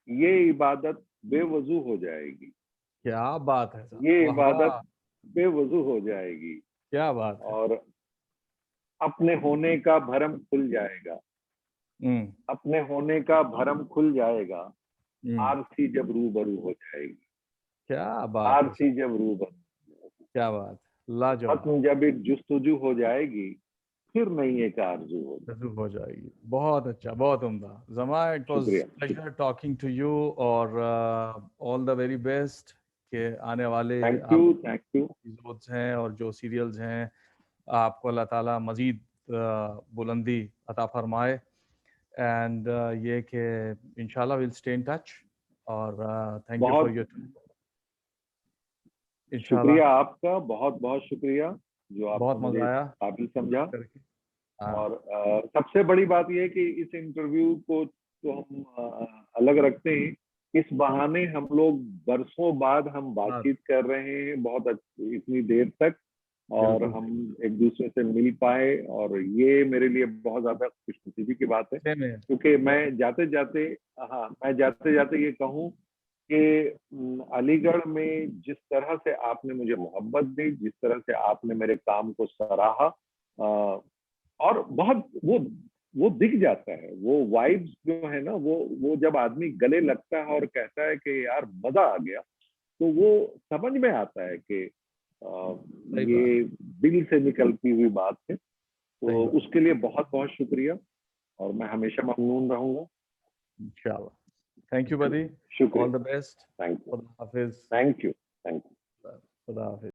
ये इबादत बेवजू हो जाएगी, क्या बात है साहब, ये वाह इबादत वाह। बेवजू हो जाएगी। क्या बात है। और अपने होने का भरम खुल जाएगा, हम्म। अपने होने का भरम खुल जाएगा, हम्म। आरसी जब रूबरू हो जाएगी, क्या बात है आरसी साहब। जब रूबरू, क्या बात है, लाजवाब। खत्म जब एक जुस्तजू हो जाएगी, फिर नई एक आरजू हो जाएगी। जरूर हो जाएगी। बहुत अच्छा, बहुत उम्दा। जमा, इट वाज शुक्रिया, प्लेजर टॉकिंग टू यू, और ऑल द वेरी बेस्ट के आने वाले थैंक यू, आप थैंक यू। एपिसोड्स हैं और जो सीरियल्स हैं, आपको अल्लाह ताला मजीद बुलंदी अता फरमाए। एंड ये कि इंशाल्लाह विल स्टे इन टच, और थैंक यू फॉर बहुत योर टाइम। इंशाल्लाह। शुक्रिया आपका, बहुत बहुत शुक्रिया जो बहुत आपने मुझे मजा इस आया काबिल बात समझा। करके। हाँ। और सबसे बड़ी बात यह है कि इस इंटरव्यू को तो हम अलग रखते हैं, इस बहाने हम लोग बरसों बाद हम बात। बातचीत कर रहे हैं, बहुत इतनी देर तक, और बिल्कुल हम बिल्कुल। एक दूसरे से मिल पाए, और ये मेरे लिए बहुत ज्यादा खुशनसीबी की बात है। सेम है। क्योंकि मैं जाते जाते, हाँ, मैं जाते जाते ये कहूँ कि अलीगढ़ में जिस तरह से आपने मुझे मोहब्बत दी, जिस तरह से आपने मेरे काम को सराहा, और बहुत वो दिख जाता है, वो वाइब्स जो है ना, वो जब आदमी गले लगता है और कहता है कि यार मजा आ गया, तो वो समझ में आता है कि सही बात। ये दिल से निकलती हुई बात है। सही तो बात। उसके लिए बहुत बहुत शुक्रिया, और मैं हमेशा ममनून रहूंगा। इंशाल्लाह। Thank you buddy. ऑल शुक्रिया, द बेस्ट। थैंक यू, खुदा हाफिज। Thank you, thank you. खुदा हाफिज।